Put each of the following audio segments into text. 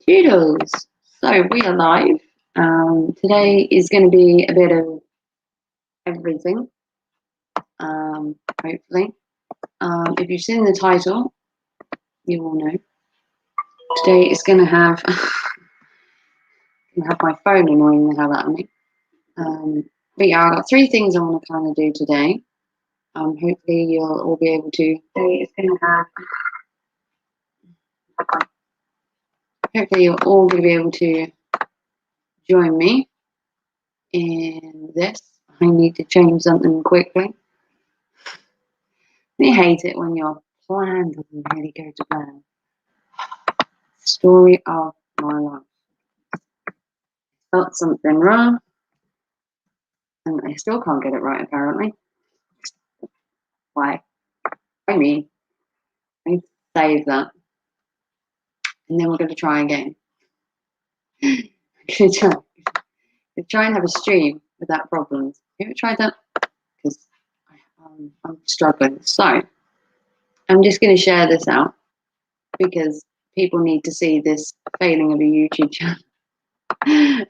Doodles. So we are live. Today is going to be a bit of everything, hopefully. If you've seen the title, you will know. Today is going to have, my phone annoying the hell out of me. But yeah, I've got 3 things I want to kind of do today. Hopefully you'll all be able to. Hopefully you'll all be able to join me in this. I need to change something quickly. I hate it when your plan doesn't really go to plan. Story of my life. Felt something wrong, and I still can't get it right, apparently. Why? I mean, I need to save that, and then we're going to try again. I'm going to try and have a stream without problems. Have you ever tried that? Because I'm struggling. So, I'm just going to share this out because people need to see this failing of a YouTube channel. Thing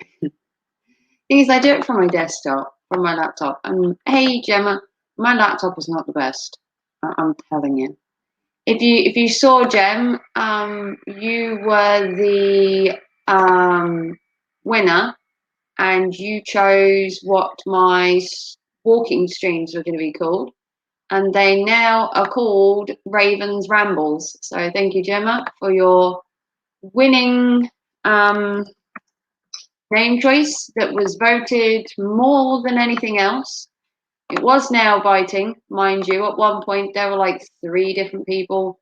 is, I do it from my desktop, from my laptop. And hey, Gemma, my laptop is not the best. I'm telling you. If you saw Gem, you were the winner, and you chose what my walking streams were going to be called, and they now are called Ravens Rambles. So thank you, Gemma, for your winning name choice that was voted more than anything else. It was nail biting, mind you. At one point, there were like 3 different people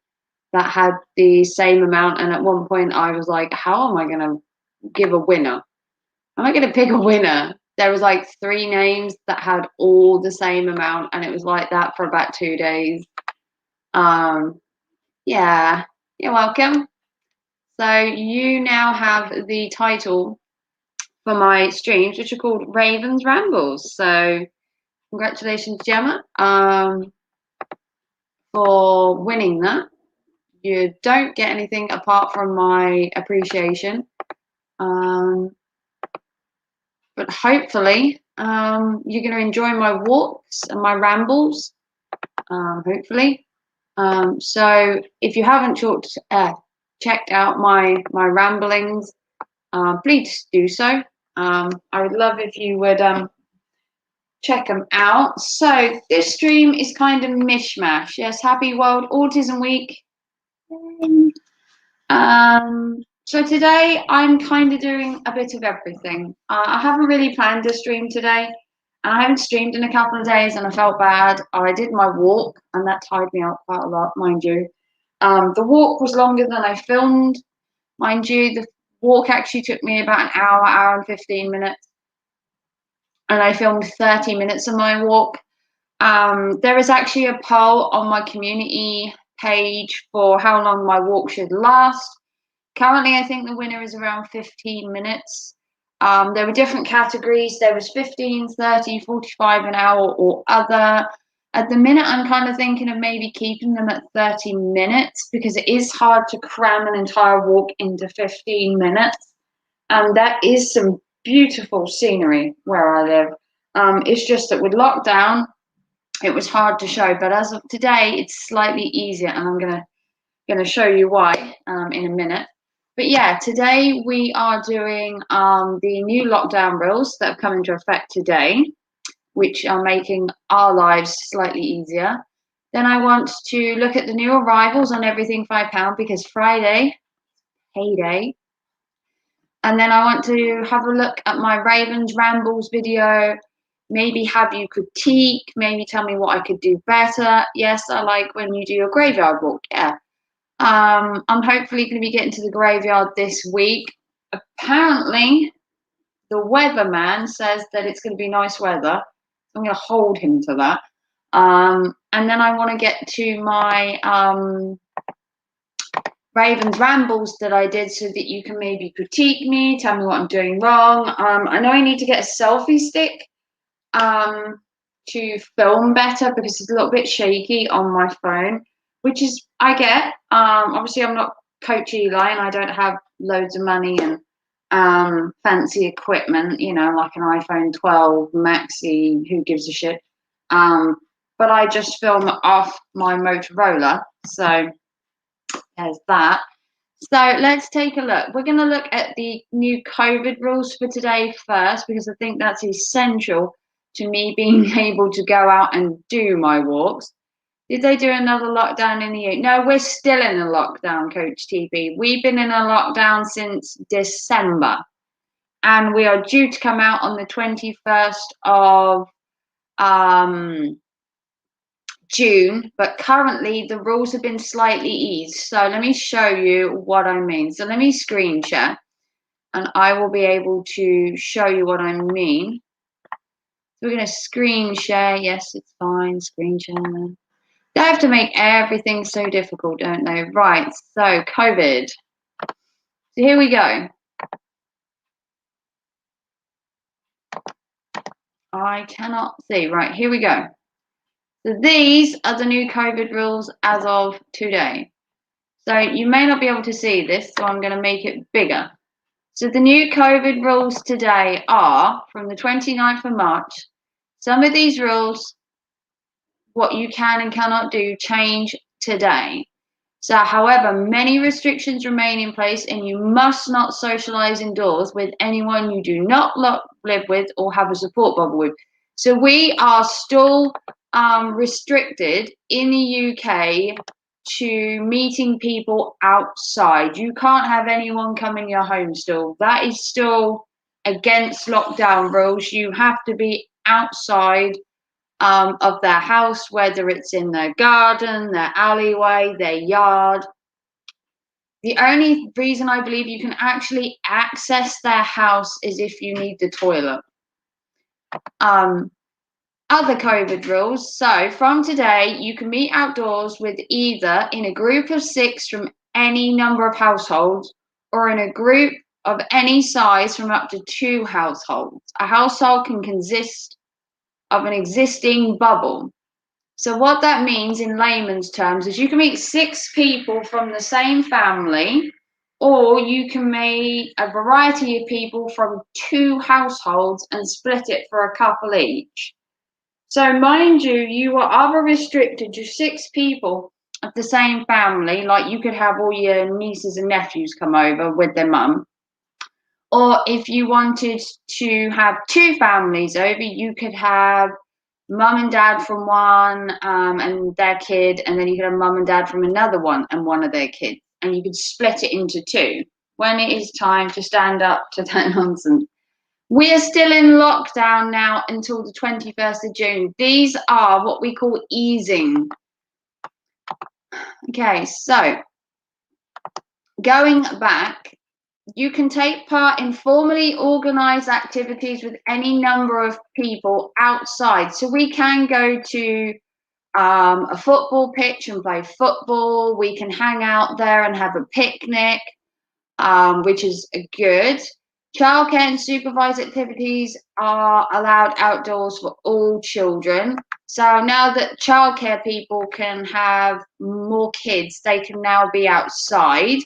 that had the same amount, and at one point, I was like, "How am I going to give a winner? Am I going to pick a winner?" There was like 3 names that had all the same amount, and it was like that for about 2 days. Yeah, you're welcome. So you now have the title for my streams, which are called Ravens Rambles. So congratulations, Gemma, for winning that. You don't get anything apart from my appreciation. But hopefully, you're going to enjoy my walks and my rambles, hopefully. So if you haven't checked out my ramblings, please do so. I would love if you would check them out. So this stream is kind of mishmash. Yes, happy World Autism Week. So today I'm kind of doing a bit of everything. I haven't really planned a stream today, and I haven't streamed in a couple of days, and I felt bad. I did my walk, and that tired me out quite a lot, mind you. The walk was longer than I filmed, mind you. The walk actually took me about an hour and 15 minutes, and I filmed 30 minutes of my walk. There is actually a poll on my community page for how long my walk should last. Currently, I think the winner is around 15 minutes. There were different categories. There was 15, 30, 45, an hour, or other. At the minute, I'm kind of thinking of maybe keeping them at 30 minutes because it is hard to cram an entire walk into 15 minutes. And that is some beautiful scenery where I live. It's just that with lockdown, it was hard to show. But as of today, it's slightly easier, and I'm gonna show you why in a minute. But yeah, today we are doing the new lockdown rules that have come into effect today, which are making our lives slightly easier. Then I want to look at the new arrivals on everything £5 because Friday, payday. And then I want to have a look at my Ravens Rambles video, maybe have you critique, maybe tell me what I could do better. Yes, I like when you do your graveyard walk, yeah. I'm hopefully going to be getting to the graveyard this week. Apparently, the weatherman says that it's going to be nice weather. I'm going to hold him to that. And then I want to get to my Ravens Rambles that I did so that you can maybe critique me, tell me what I'm doing wrong. I know I need to get a selfie stick to film better because it's a little bit shaky on my phone, which is, I get. Obviously, I'm not Coach Eli, and I don't have loads of money and fancy equipment, like an iPhone 12 Maxi, who gives a shit. But I just film off my Motorola, so there's that. So let's take a look. We're going to look at the new COVID rules for today first, because I think that's essential to me being able to go out and do my walks. Did they do another lockdown in the UK? No, we're still in a lockdown, Coach TB. We've been in a lockdown since December, and we are due to come out on the 21st of June, but currently the rules have been slightly eased. So let me show you what I mean. So let me screen share, and I will be able to show you what I mean. So we're going to screen share. Yes, it's fine. Screen share. They have to make everything so difficult, don't they? Right, so COVID. So here we go. I cannot see. Right, here we go. So these are the new COVID rules as of today. So you may not be able to see this, so I'm going to make it bigger. So the new COVID rules today are from the 29th of March. Some of these rules, what you can and cannot do, change today. So, however, many restrictions remain in place, and you must not socialize indoors with anyone you do not live with or have a support bubble with. So we are still restricted in the UK to meeting people outside. You can't have anyone come in your home still. That is still against lockdown rules. You have to be outside of their house, whether it's in their garden, their alleyway, their yard. The only reason I believe you can actually access their house is if you need the toilet. Other COVID rules. So from today, you can meet outdoors with either in a group of 6 from any number of households, or in a group of any size from up to 2 households. A household can consist of an existing bubble. So what that means in layman's terms is you can meet 6 people from the same family, or you can meet a variety of people from 2 households and split it for a couple each. So mind you, you are either restricted to 6 people of the same family, like you could have all your nieces and nephews come over with their mum. Or if you wanted to have 2 families over, you could have mum and dad from one and their kid, and then you could have mum and dad from another one and one of their kids, and you could split it into 2 when it is time to stand up to that nonsense. We are still in lockdown now until the 21st of June. These are what we call easing. Okay, so going back, you can take part in formally organised activities with any number of people outside. So we can go to a football pitch and play football. We can hang out there and have a picnic, which is good. Childcare and supervised activities are allowed outdoors for all children. So now that childcare people can have more kids, they can now be outside.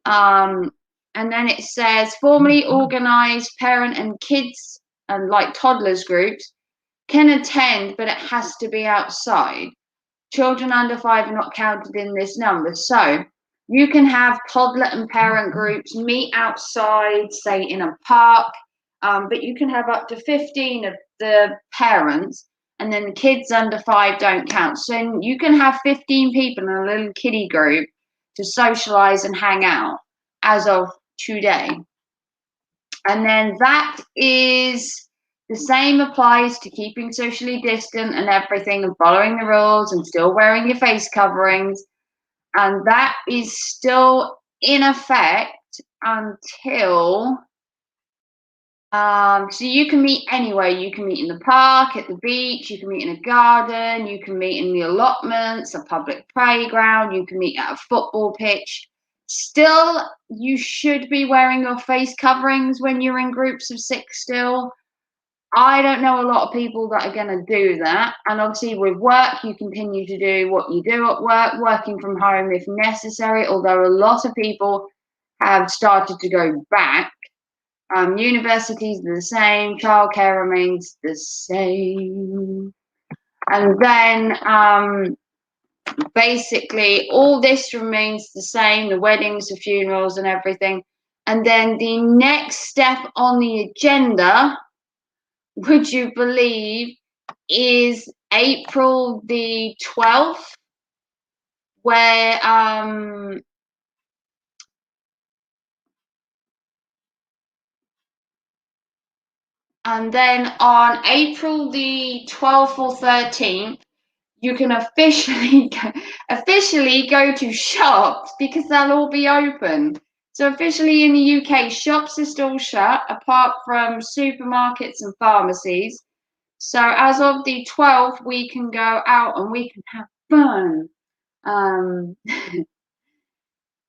And then it says formally organised parent and kids and like toddlers groups can attend, but it has to be outside. Children under 5 are not counted in this number. So you can have toddler and parent groups meet outside, say in a park, but you can have up to 15 of the parents, and then the kids under 5 don't count. So you can have 15 people in a little kiddie group to socialise and hang out as of today. And then that is the same applies to keeping socially distant and everything, and following the rules and still wearing your face coverings. And that is still in effect until so you can meet anywhere. You can meet in the park, at the beach, you can meet in a garden, you can meet in the allotments, a public playground, you can meet at a football pitch. Still, you should be wearing your face coverings when you're in groups of 6 still. I don't know a lot of people that are going to do that. And obviously, with work, you continue to do what you do at work, working from home if necessary, although a lot of people have started to go back. Universities are the same, childcare remains the same. And then basically all this remains the same, the weddings, the funerals and everything. And then the next step on the agenda, would you believe, is April the 12th, where and then on April the 12th or 13th, you can officially go to shops because they'll all be open. So officially in the UK, shops are still shut apart from supermarkets and pharmacies. So as of the 12th, we can go out and we can have fun.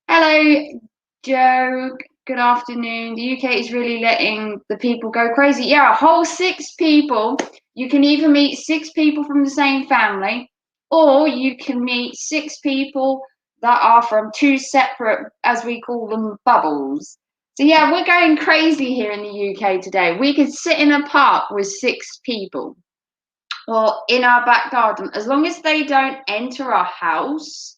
Hello, Joe. Good afternoon. The UK is really letting the people go crazy. Yeah, a whole 6 people. You can either meet 6 people from the same family, or you can meet 6 people that are from 2 separate, as we call them, bubbles. So yeah, we're going crazy here in the UK today. We could sit in a park with 6 people, or in our back garden, as long as they don't enter our house.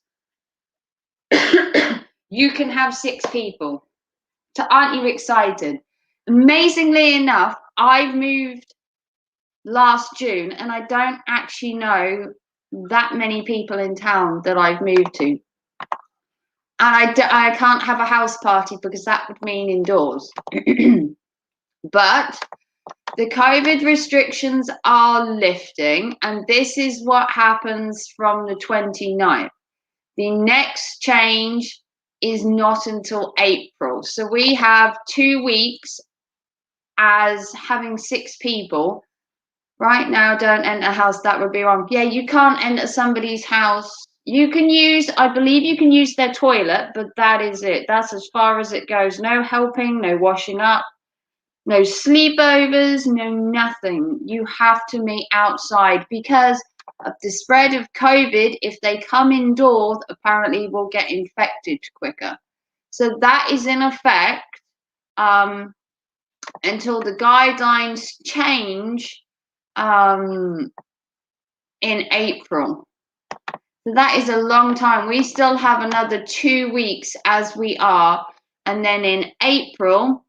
You can have 6 people. So aren't you excited? Amazingly enough, I've moved last June and I don't actually know that many people in town that I've moved to. And I can't have a house party because that would mean indoors. But the COVID restrictions are lifting, and this is what happens from the 29th. The next change is not until April. So we have 2 weeks as having 6 people. Right now, don't enter a house. That would be wrong. Yeah, you can't enter somebody's house. You can use, I believe you can use their toilet, but that is it. That's as far as it goes. No helping, no washing up, no sleepovers, no nothing. You have to meet outside because of the spread of COVID. If they come indoors, apparently will get infected quicker. So that is in effect until the guidelines change in April. So that is a long time. We still have another 2 weeks as we are. And then in April,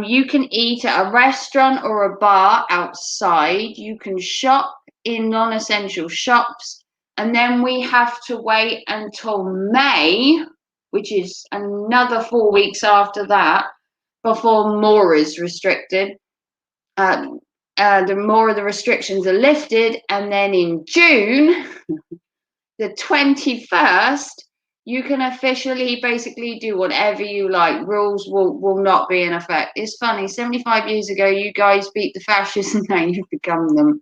you can eat at a restaurant or a bar outside. You can shop in non-essential shops. And then we have to wait until May, which is another 4 weeks after that, before more is restricted. The more of the restrictions are lifted. And then in June, the 21st, you can officially basically do whatever you like. Rules will not be in effect. It's funny, 75 years ago, you guys beat the fascists and now you've become them.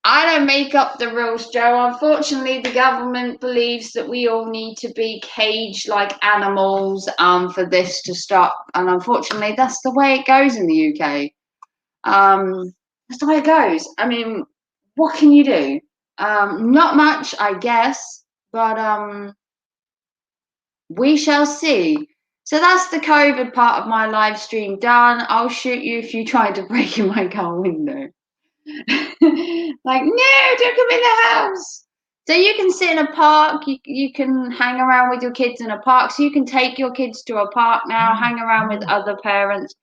I don't make up the rules, Joe. Unfortunately, the government believes that we all need to be caged like animals for this to stop. And unfortunately, that's the way it goes in the UK. That's the way it goes. I mean, what can you do? Not much, I guess, but we shall see. So that's the COVID part of my live stream done. I'll shoot you if you try to break in my car window. Like, no, don't come in the house. So you can sit in a park, you can hang around with your kids in a park. So you can take your kids to a park now, hang around with other parents.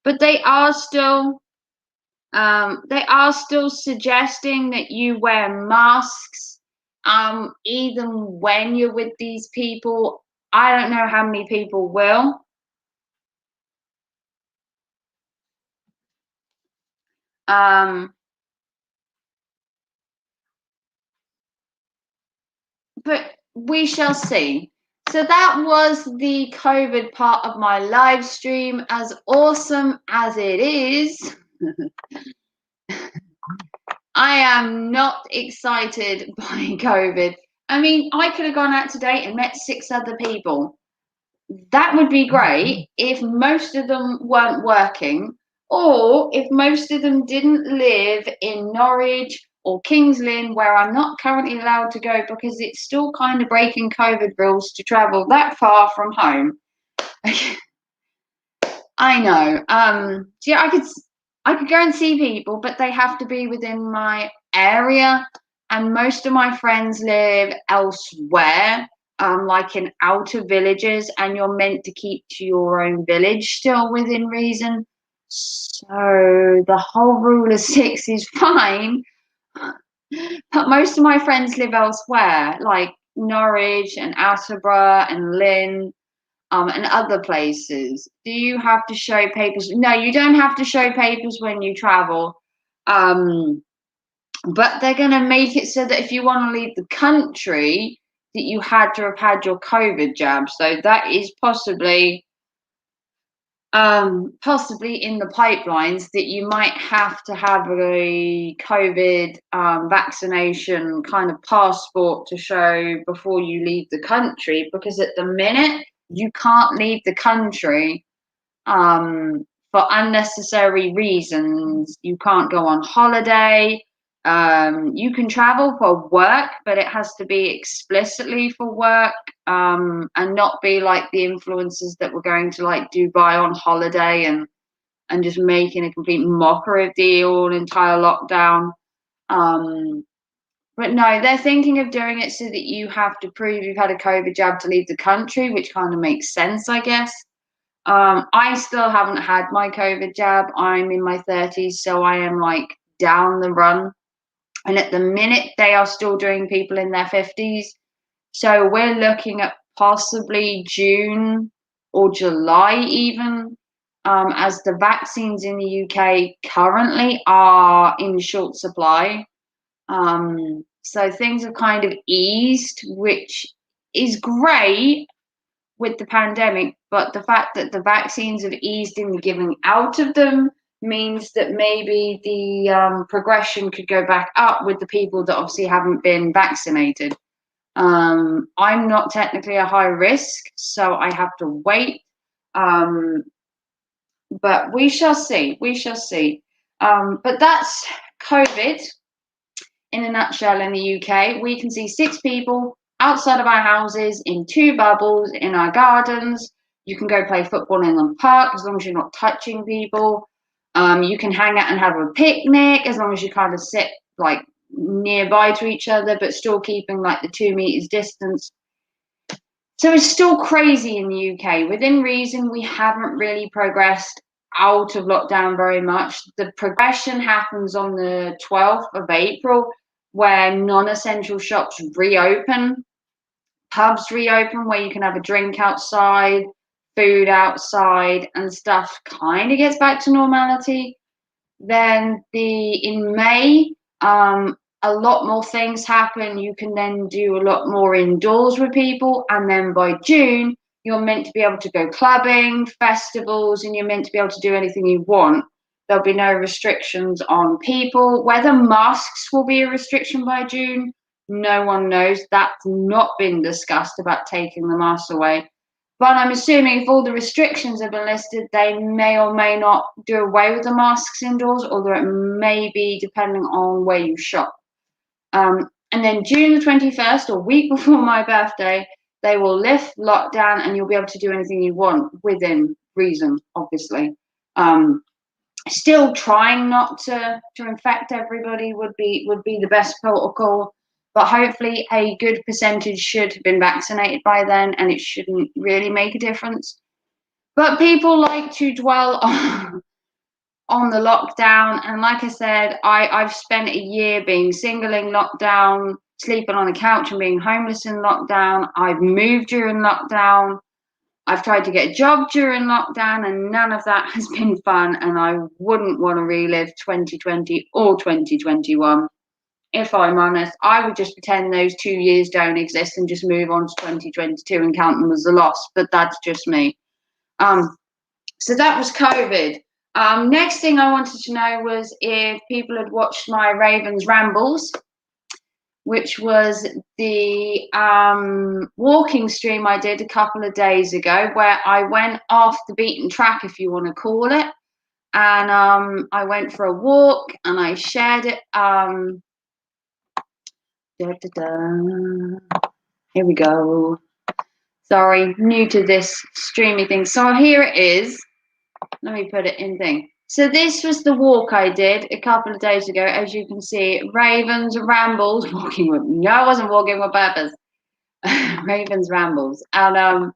But they are still suggesting that you wear masks, even when you're with these people. I don't know how many people will. But we shall see. So that was the COVID part of my live stream. As awesome as it is, I am not excited by COVID. I mean, I could have gone out today and met 6 other people. That would be great if most of them weren't working, or if most of them didn't live in Norwich or Kings Lynn, where I'm not currently allowed to go because it's still kind of breaking COVID rules to travel that far from home. I know. So yeah, I could go and see people, but they have to be within my area, and most of my friends live elsewhere, like in outer villages, and you're meant to keep to your own village still within reason. So the whole rule of six is fine, but most of my friends live elsewhere, like Norwich and Attleborough and Lynn, and other places. Do you have to show papers? No, you don't have to show papers when you travel. Um, but they're going to make it so that if you want to leave the country, that you had to have had your COVID jab. So that is possibly in the pipelines, that you might have to have a COVID vaccination kind of passport to show before you leave the country, because at the minute you can't leave the country for unnecessary reasons. You can't go on holiday. You can travel for work, but it has to be explicitly for work, and not be like the influencers that were going to like Dubai on holiday and just making a complete mockery of the whole entire lockdown. Um, but no, they're thinking of doing it so that you have to prove you've had a COVID jab to leave the country, which kind of makes sense, I guess. I still haven't had my COVID jab. I'm in my 30s, so I am like down the run. And at the minute, they are still doing people in their 50s. So we're looking at possibly June or July, even, as the vaccines in the UK currently are in short supply. So things have kind of eased, which is great with the pandemic, but the fact that the vaccines have eased in the giving out of them means that maybe the progression could go back up with the people that obviously haven't been vaccinated. I'm not technically a high risk, so I have to wait. Um, but we shall see. We shall see. But that's COVID in a nutshell in the UK. We can see 6 people outside of our houses in 2 bubbles in our gardens. You can go play football in the park as long as you're not touching people. You can hang out and have a picnic as long as you kind of sit like nearby to each other, but still keeping like the 2 meters distance. So it's still crazy in the UK. Within reason, we haven't really progressed out of lockdown very much. The progression happens on the 12th of April, where non-essential shops reopen, pubs reopen, where you can have a drink outside, food outside, and stuff kind of gets back to normality. Then in May, a lot more things happen. You can then do a lot more indoors with people, and then by June, you're meant to be able to go clubbing, festivals, and you're meant to be able to do anything you want. There'll be no restrictions on people. Whether masks will be a restriction by June, no one knows. That's not been discussed about taking the masks away. But I'm assuming if all the restrictions have been listed, they may or may not do away with the masks indoors, although it may be depending on where you shop. And then June the 21st, a week before my birthday, they will lift lockdown and you'll be able to do anything you want within reason, obviously. Still trying not to infect everybody would be the best protocol, but hopefully a good percentage should have been vaccinated by then, and it shouldn't really make a difference. But people like to dwell on the lockdown, and like I said, I've spent a year being single in lockdown, sleeping on a couch and being homeless in lockdown. I've moved during lockdown. I've tried to get a job during lockdown, and none of that has been fun, and I wouldn't want to relive 2020 or 2021. If I'm honest, I would just pretend those 2 years don't exist and just move on to 2022 and count them as a loss, but that's just me. So that was COVID. Next thing I wanted to know was if people had watched my Ravens Rambles, which was the walking stream I did a couple of days ago, where I went off the beaten track, if you want to call it. and I went for a walk and I shared it. Here we go. Sorry, new to this streamy thing. So here it is. Let me put it in thing. So this was the walk I did a couple of days ago. As you can see, Ravens Rambles. Walking with, no, I wasn't walking with purpose. Ravens Rambles. And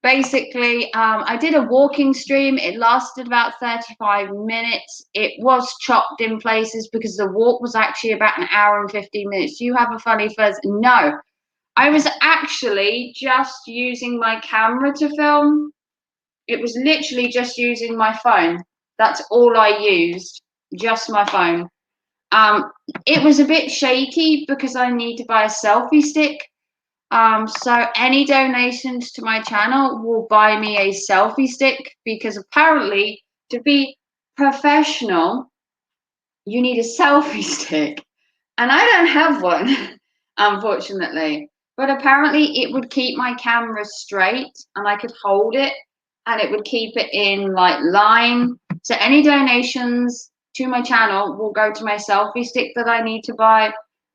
basically, I did a walking stream. It lasted about 35 minutes. It was chopped in places because the walk was actually about an hour and 15 minutes. Do you have a funny fuzz? No. I was actually just using my camera to film. It was literally just using my phone. That's all I used, just my phone. It was a bit shaky because I need to buy a selfie stick. So any donations to my channel will buy me a selfie stick because apparently to be professional, you need a selfie stick. And I don't have one, unfortunately. But apparently it would keep my camera straight and I could hold it and it would keep it in like line. So any donations to my channel will go to my selfie stick that I need to buy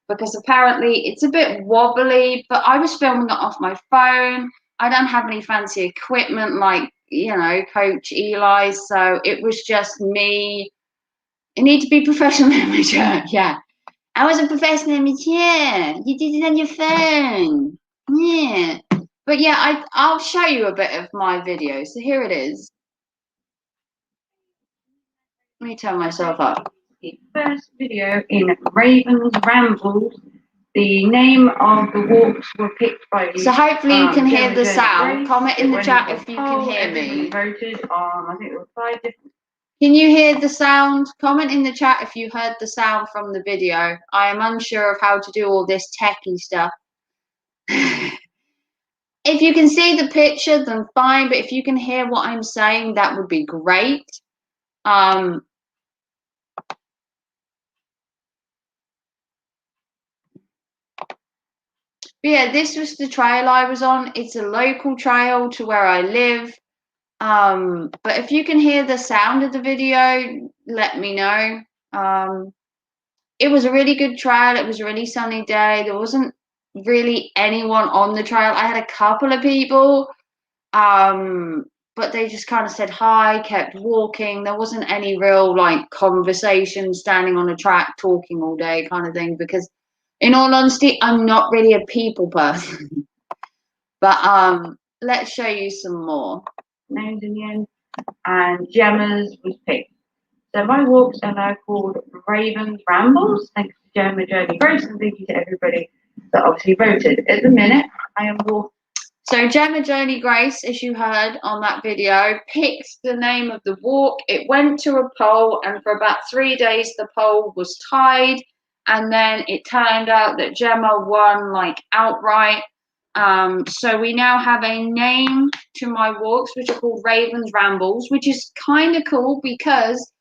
because apparently it's a bit wobbly, but I was filming it off my phone. I don't have any fancy equipment like, you know, Coach Eli's. So it was just me. You need to be professional amateur. Yeah. I was a professional amateur. You did it on your phone. Yeah. But yeah, I'll show you a bit of my video. So here it is. Let me turn myself up. The first video in Ravens Rambles. The name of the walks were picked by the. So hopefully you can hear the sound. Comment in the chat if you can hear me. Voted on, I think it was 5 different. Can you hear the sound? Comment in the chat if you heard the sound from the video. I am unsure of how to do all this techie stuff. If you can see the picture, then fine. But if you can hear what I'm saying, that would be great. But yeah, this was the trail I was on. It's a local trail to where I live. But if you can hear the sound of the video, let me know. It was a really good trail. It was a really sunny day. There wasn't really anyone on the trail. I had a couple of people, but they just kind of said hi, kept walking. There wasn't any real like conversation, standing on a track, talking all day kind of thing. Because, in all honesty, I'm not really a people person. But let's show you some more. Names in the end, and Gemma's was picked. So my walks are now called Ravens Rambles. Thanks to Gemma, Jodie, Grace, and thank you to everybody that obviously voted. At the minute, I am walking. So Gemma, Jodie, Grace, as you heard on that video, picked the name of the walk. It went to a poll, and for about 3 days, the poll was tied. And then it turned out that Gemma won like outright. So we now have a name to my walks, which are called Ravens Rambles, which is kind of cool because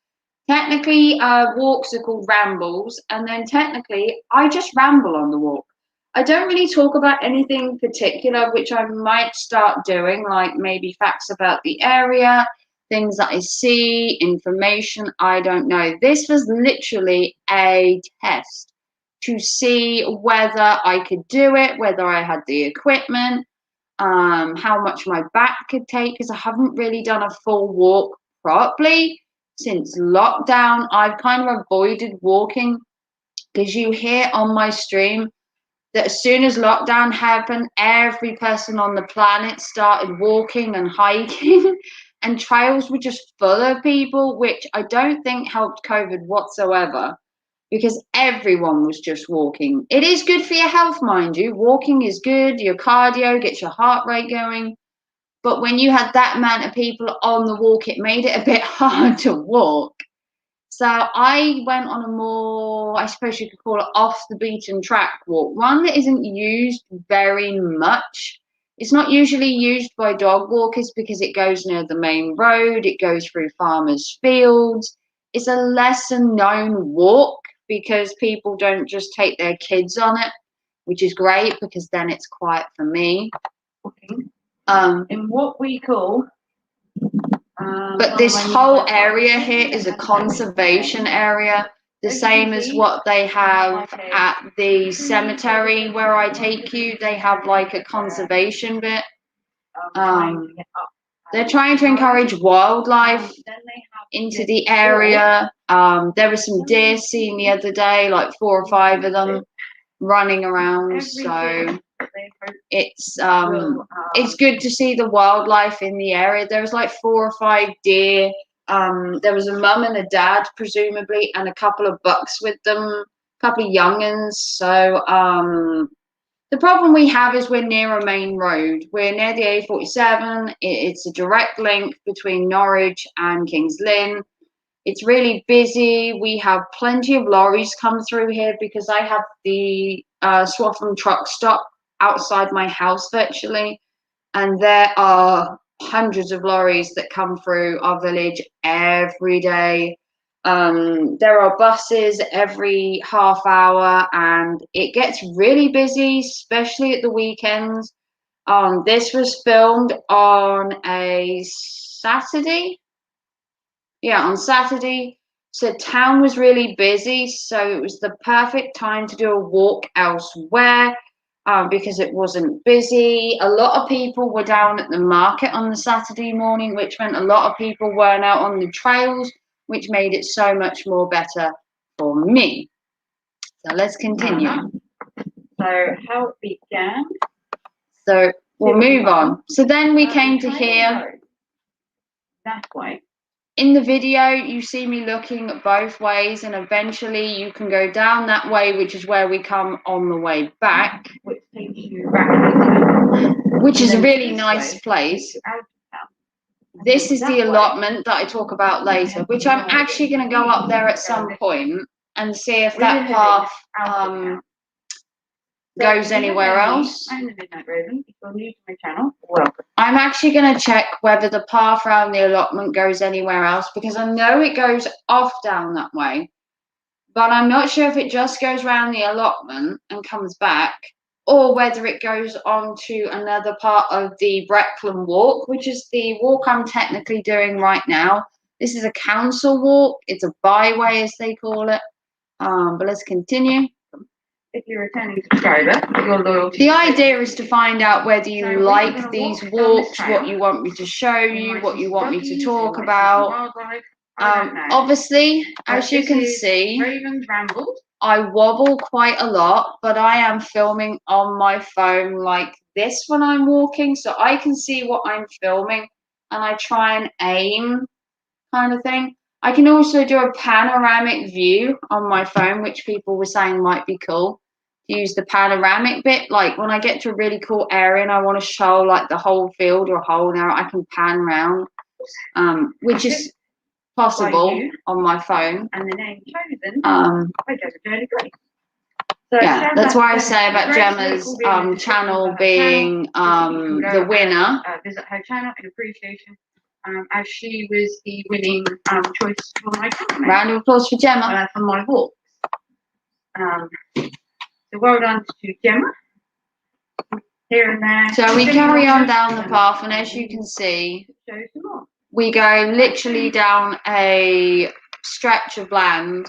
technically, walks are called rambles, and then technically, I just ramble on the walk. I don't really talk about anything particular, which I might start doing, like maybe facts about the area, things that I see, information, I don't know. This was literally a test to see whether I could do it, whether I had the equipment, how much my back could take, because I haven't really done a full walk properly since lockdown. I've kind of avoided walking because you hear on my stream that as soon as lockdown happened, every person on the planet started walking and hiking, and trails were just full of people, which I don't think helped COVID whatsoever because everyone was just walking. It is good for your health, mind you. Walking is good. Your cardio gets your heart rate going. But when you had that amount of people on the walk, it made it a bit hard to walk. So I went on a more, I suppose you could call it off the beaten track walk, one that isn't used very much. It's not usually used by dog walkers because it goes near the main road, it goes through farmers' fields. It's a lesser known walk because people don't just take their kids on it, which is great because then it's quiet for me. In what we call But this whole area here is a conservation area, the same as what they have at the cemetery where I take you. They have like a conservation bit. They're trying to encourage wildlife into the area. There were some deer seen the other day, like 4 or 5 of them running around. So it's good to see the wildlife in the area. There was like 4 or 5 deer. There was a mum and a dad, presumably, and a couple of bucks with them, a couple of young'uns. So the problem we have is we're near a main road. We're near the A47. It's a direct link between Norwich and Kings Lynn. It's really busy. We have plenty of lorries come through here because I have the Swaffham truck stop outside my house virtually. And there are hundreds of lorries that come through our village every day. There are buses every half hour, and it gets really busy, especially at the weekends. This was filmed on a Saturday. Yeah, on Saturday. So town was really busy, so it was the perfect time to do a walk elsewhere. Because it wasn't busy. A lot of people were down at the market on the Saturday morning, which meant a lot of people weren't out on the trails, which made it so much more better for me. So let's continue. So how it began. So we'll move on. So then we came to here. That way. In the video, you see me looking both ways, and eventually you can go down that way, which is where we come on the way back, which takes you back, which is a really nice place. This is the allotment that I talk about later, which I'm actually going to go up there at some point and see if that path goes anywhere else. I'm the Midnight Raven. If you're new to my channel, welcome. I'm actually going to check whether the path around the allotment goes anywhere else, because I know it goes off down that way, but I'm not sure if it just goes around the allotment and comes back, or whether it goes on to another part of the Brecklin Walk, which is the walk I'm technically doing right now. This is a council walk. It's a byway, as they call it. But let's continue. If you're a returning subscriber, your loyalty. The idea is to find out whether you like these walks, what you want me to show you, what you want me to talk about. Obviously, as you can see, Raven's Ramble. I wobble quite a lot, but I am filming on my phone like this when I'm walking, so I can see what I'm filming, and I try and aim kind of thing. I can also do a panoramic view on my phone, which people were saying might be cool. Use the panoramic bit, like when I get to a really cool area and I want to show like the whole field or whole now, I can pan around, which is possible on my phone. And the name chosen by Gemma Grace. So yeah, that's why I say about Gemma's channel being the winner. Visit her channel in appreciation, as she was the winning choice for my channel. Round of applause for Gemma. For my walks. So well done to Gemma. Here and there. So we carry on down the path, and as you can see, we go literally down a stretch of land,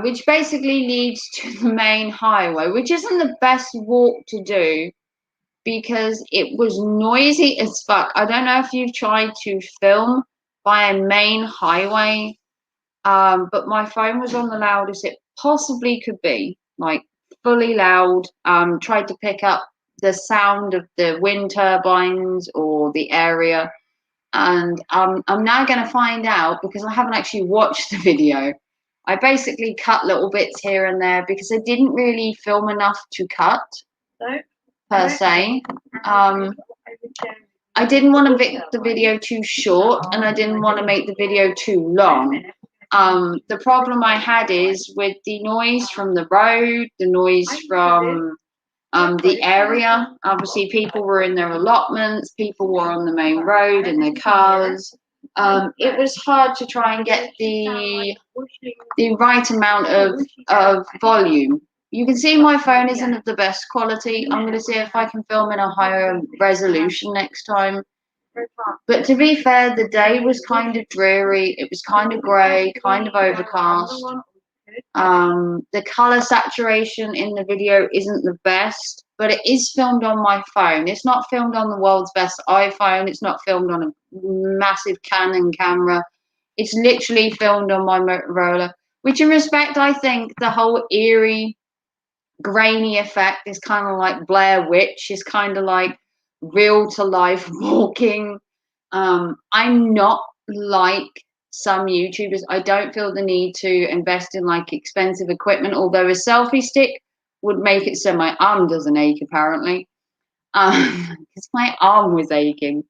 which basically leads to the main highway, which isn't the best walk to do because it was noisy as fuck. I don't know if you've tried to film by a main highway, but my phone was on the loudest it possibly could be, like fully loud. Tried to pick up the sound of the wind turbines or the area, and I'm now going to find out, because I haven't actually watched the video. I basically cut little bits here and there because I didn't really film enough to cut per se. I didn't want to make the video too short, and I didn't want to make the video too long. The problem I had is with the noise from the road, the noise from the area. Obviously, people were in their allotments, people were on the main road in their cars. It was hard to try and get the right amount of volume. You can see my phone isn't of the best quality. I'm going to see if I can film in a higher resolution next time. But to be fair, the day was kind of dreary. It was kind of grey, kind of overcast. The color saturation in the video isn't the best, but it is filmed on my phone. It's not filmed on the world's best iPhone. It's not filmed on a massive Canon camera. It's literally filmed on my Motorola, which in respect, I think the whole eerie, grainy effect is kind of like Blair Witch, is kind of like real to life walking. I'm not like some YouTubers. I don't feel the need to invest in like expensive equipment, although a selfie stick would make it so my arm doesn't ache apparently. Because my arm was aching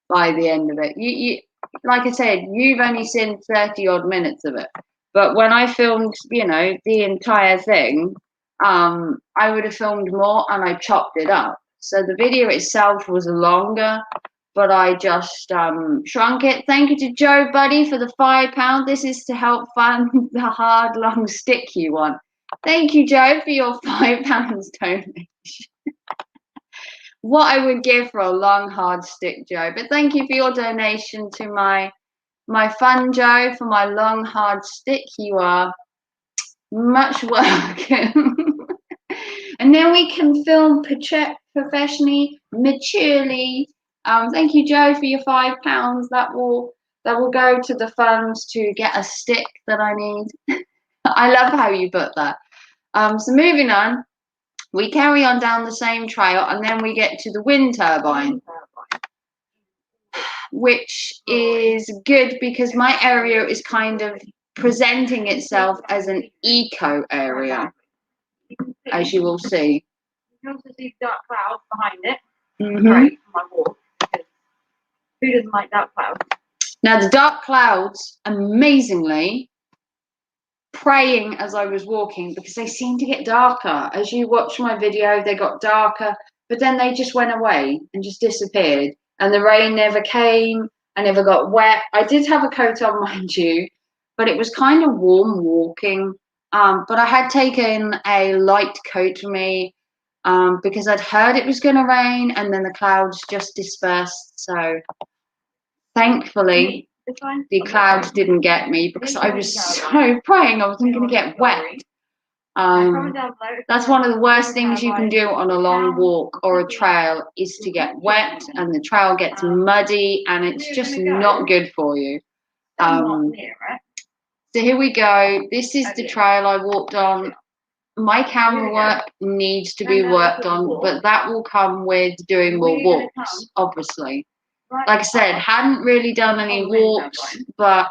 by the end of it. You like I said, you've only seen 30 odd minutes of it. But when I filmed, the entire thing, I would have filmed more and I chopped it up. So the video itself was longer, but I just shrunk it. Thank you to Joe Buddy for the £5. This is to help fund the hard long stick you want. Thank you, Joe, for your £5 donation. What I would give for a long hard stick, Joe. But thank you for your donation to my fun, Joe, for my long hard stick. You are much welcome. And then we can film professionally, maturely. Thank you, Joe, for your £5. That will go to the funds to get a stick that I need. I love how you put that. So moving on, we carry on down the same trail, and then we get to the wind turbine, which is good because my area is kind of presenting itself as an eco area, as you will see. You can also see dark clouds behind it. Mm-hmm. Right, my wall. Who doesn't like dark clouds? Now the dark clouds, amazingly, praying as I was walking, because they seemed to get darker. As you watch my video, they got darker, but then they just went away and just disappeared. And the rain never came. I never got wet. I did have a coat on, mind you, but it was kind of warm walking. But I had taken a light coat for me because I'd heard it was going to rain, and then the clouds just dispersed. So thankfully, the clouds didn't get me because I was so praying I wasn't going to get wet. That's one of the worst things you can do on a long walk or a trail, is to get wet, and the trail gets muddy and it's just not good for you. So here we go. This is the trail I walked on. My camera work needs to be worked on, but that will come with doing more walks, obviously. Like I said, hadn't really done any walks, but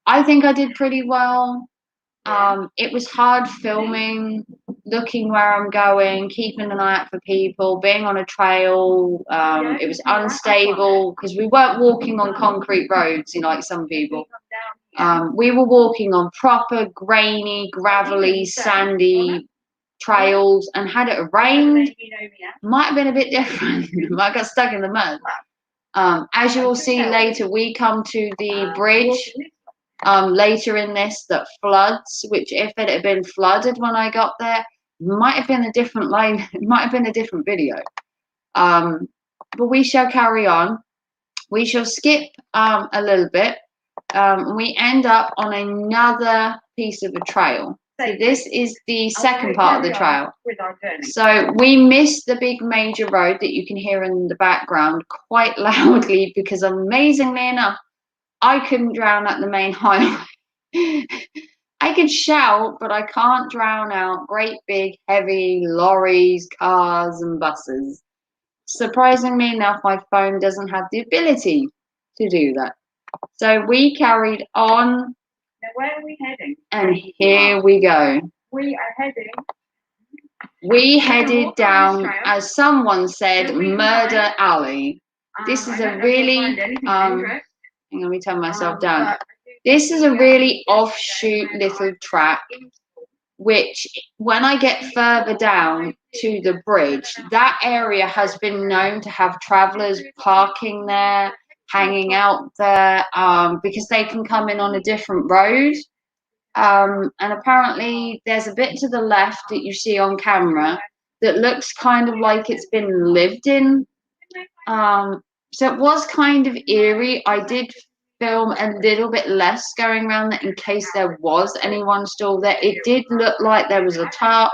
I think I did pretty well. It was hard filming, looking where I'm going, keeping an eye out for people, being on a trail. It was unstable because we weren't walking on concrete roads, like some people. We were walking on proper, grainy, gravelly, sandy trails, and had it rained, might have been a bit different. Might have got stuck in the mud. As you will see later, we come to the bridge later in this that floods, which if it had been flooded when I got there, might have been a different line. It might have been a different video. But we shall carry on. We shall skip a little bit. We end up on another piece of a trail. So this is the second part of the trail. So we missed the big major road that you can hear in the background quite loudly, because amazingly enough, I couldn't drown at the main highway. I could shout, but I can't drown out great big heavy lorries, cars and buses. Surprisingly enough, my phone doesn't have the ability to do that. So we carried on. Now, where are we heading? And here we go. We are heading. We headed down, as someone said, Murder Alley. This is a really, let me turn myself down. This is a really offshoot little track, which when I get further down to the bridge, that area has been known to have travellers parking there, hanging out there, because they can come in on a different road. And apparently there's a bit to the left that you see on camera that looks kind of like it's been lived in. So it was kind of eerie. I did film a little bit less going around there in case there was anyone still there. It did look like there was a tarp,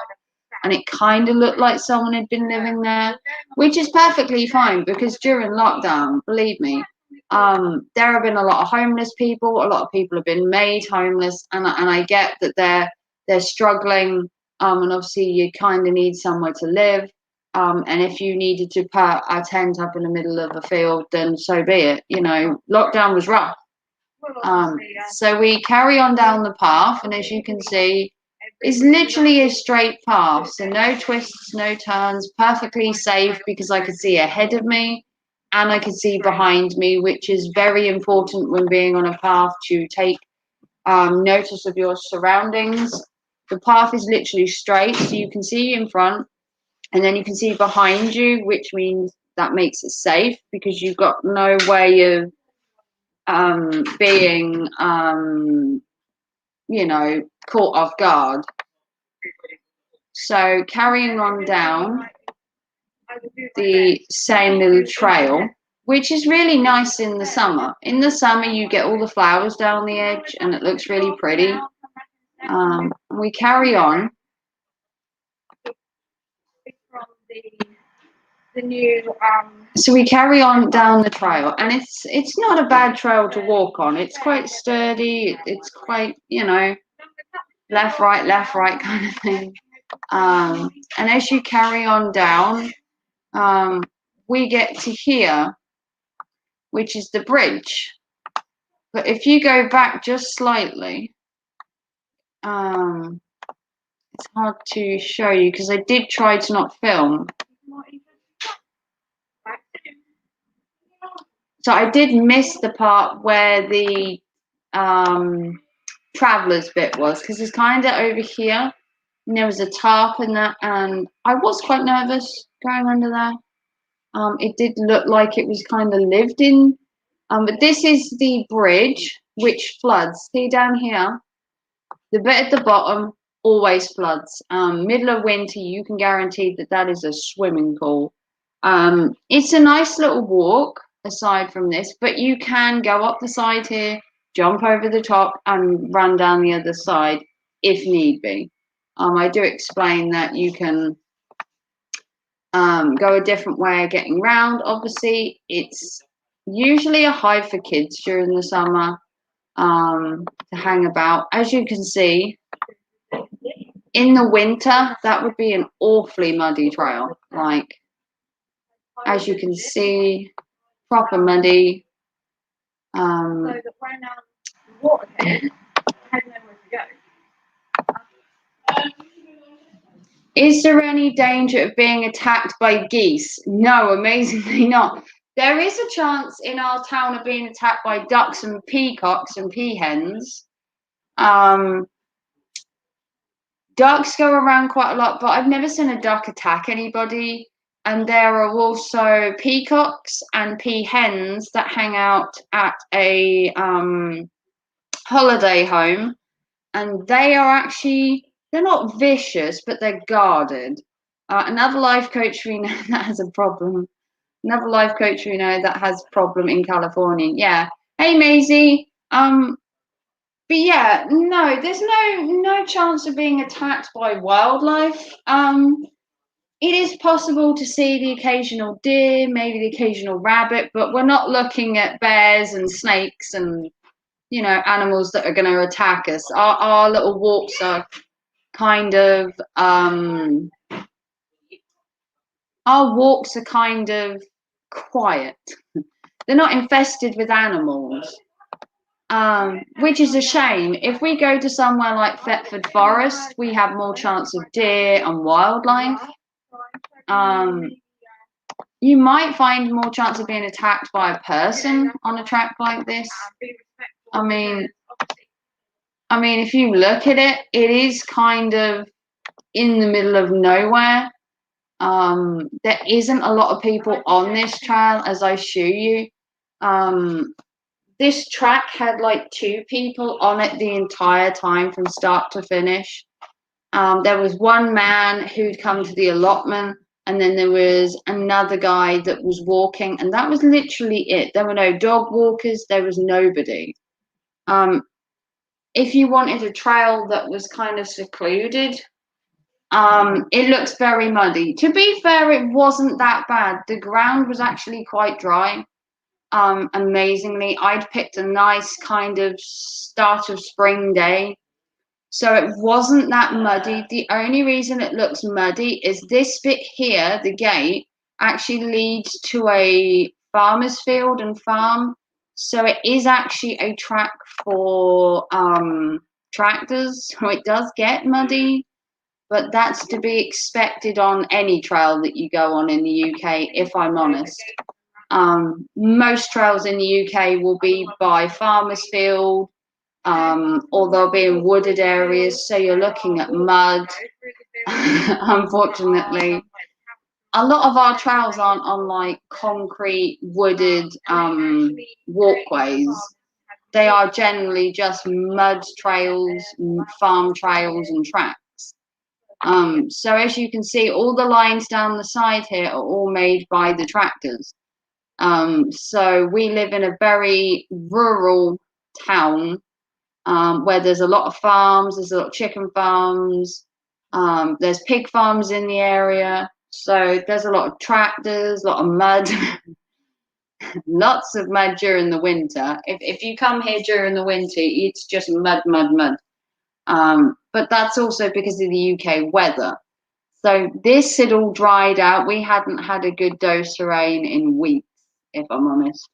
and it kind of looked like someone had been living there, which is perfectly fine because during lockdown, believe me, there have been a lot of homeless people. A lot of people have been made homeless, and I get that they're struggling, and obviously you kind of need somewhere to live. And if you needed to put a tent up in the middle of a field, then so be it. You know, lockdown was rough. So we carry on down the path, and as you can see, it's literally a straight path. So no twists, no turns, perfectly safe because I could see ahead of me and I could see behind me, which is very important when being on a path to take notice of your surroundings. The path is literally straight, so you can see in front and then you can see behind you, which means that makes it safe because you've got no way of being, caught off guard. So carrying on down the same little trail, which is really nice in the summer. In the summer, you get all the flowers down the edge, and it looks really pretty. We carry on. So we carry on down the trail, and it's not a bad trail to walk on. It's quite sturdy. It's quite, left, right kind of thing. And as you carry on down, we get to here, which is the bridge. But if you go back just slightly, it's hard to show you because I did try to not film. So I did miss the part where the travelers bit was because it's kind of over here. And there was a tarp and that, and I was quite nervous going under there. It did look like it was kind of lived in. But this is the bridge which floods. See down here, the bit at the bottom always floods. Middle of winter, you can guarantee that that is a swimming pool. It's a nice little walk aside from this, but you can go up the side here, jump over the top, and run down the other side if need be. I do explain that you can go a different way of getting round. Obviously, it's usually a hide for kids during the summer to hang about. As you can see, in the winter, that would be an awfully muddy trail. Like, as you can see, proper muddy. Is there any danger of being attacked by geese? No, amazingly not. There is a chance in our town of being attacked by ducks and peacocks and peahens. Ducks go around quite a lot, but I've never seen a duck attack anybody. And there are also peacocks and peahens that hang out at a holiday home, and they are actually, they're not vicious, but they're guarded. Another life coach we know that has a problem. Another life coach we know that has a problem in California. Yeah. Hey, Maisie. But yeah, no, there's no chance of being attacked by wildlife. It is possible to see the occasional deer, maybe the occasional rabbit, but we're not looking at bears and snakes and animals that are going to attack us. Our little walks are kind of quiet. They're not infested with animals, which is a shame. If we go to somewhere like Thetford Forest, we have more chance of deer and wildlife. You might find more chance of being attacked by a person on a track like this. I mean, if you look at it, it is kind of in the middle of nowhere. There isn't a lot of people on this trail, as I show you. This track had like 2 people on it the entire time from start to finish. There was one man who'd come to the allotment and then there was another guy that was walking, and that was literally it. There were no dog walkers, there was nobody. If you wanted a trail that was kind of secluded, it looks very muddy. To be fair, it wasn't that bad. The ground was actually quite dry. Amazingly, I'd picked a nice kind of start of spring day, so it wasn't that muddy. The only reason it looks muddy is this bit here, the gate, actually leads to a farmer's field and farm. So it is actually a track for tractors. So it does get muddy, but that's to be expected on any trail that you go on in the UK, if I'm honest. Most trails in the UK will be by farmer's field, or they'll be in wooded areas, so you're looking at mud. Unfortunately, a lot of our trails aren't on like concrete wooded walkways. They are generally just mud trails, farm trails and tracks. So as you can see, all the lines down the side here are all made by the tractors. So we live in a very rural town, where there's a lot of farms, there's a lot of chicken farms, there's pig farms in the area. So there's a lot of tractors, a lot of mud, lots of mud during the winter. If you come here during the winter, it's just mud, mud, mud. But that's also because of the UK weather. So this had all dried out. We hadn't had a good dose of rain in weeks, if I'm honest.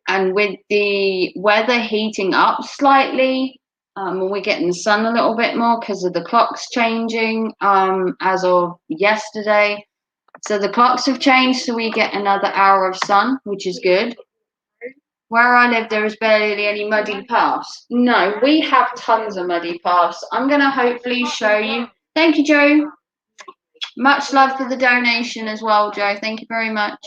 And with the weather heating up slightly, we're getting the sun a little bit more because of the clocks changing as of yesterday. So the clocks have changed, so we get another hour of sun, which is good. Where I live, there is barely any muddy paths. No, we have tons of muddy paths. I'm going to hopefully show you. Thank you, Joe. Much love for the donation as well, Joe. Thank you very much.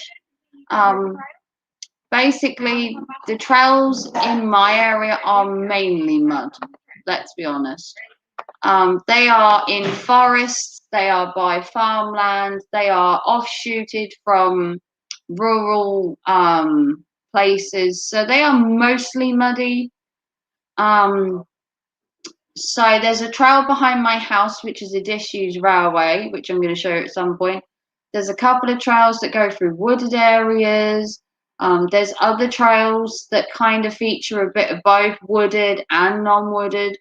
Basically, the trails in my area are mainly mud, let's be honest. They are in forests, they are by farmland, they are offshooted from rural places, so they are mostly muddy. So there's a trail behind my house, which is a disused railway, which I'm going to show you at some point. There's a couple of trails that go through wooded areas. There's other trails that kind of feature a bit of both wooded and non-wooded.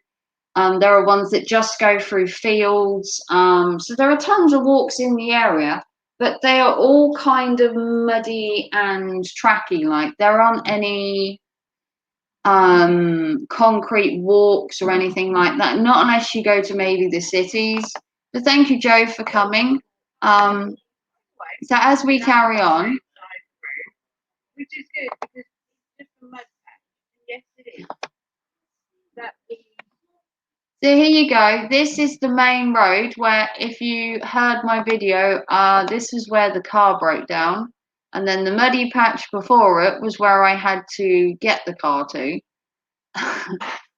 There are ones that just go through fields. So there are tons of walks in the area, but they are all kind of muddy and tracky. Like there aren't any concrete walks or anything like that. Not unless you go to maybe the cities. But thank you, Joe, for coming. So as we carry on. Which is good because it's just a mud patch. Yes, it is. So here you go. This is the main road where, if you heard my video, this is where the car broke down. And then the muddy patch before it was where I had to get the car to.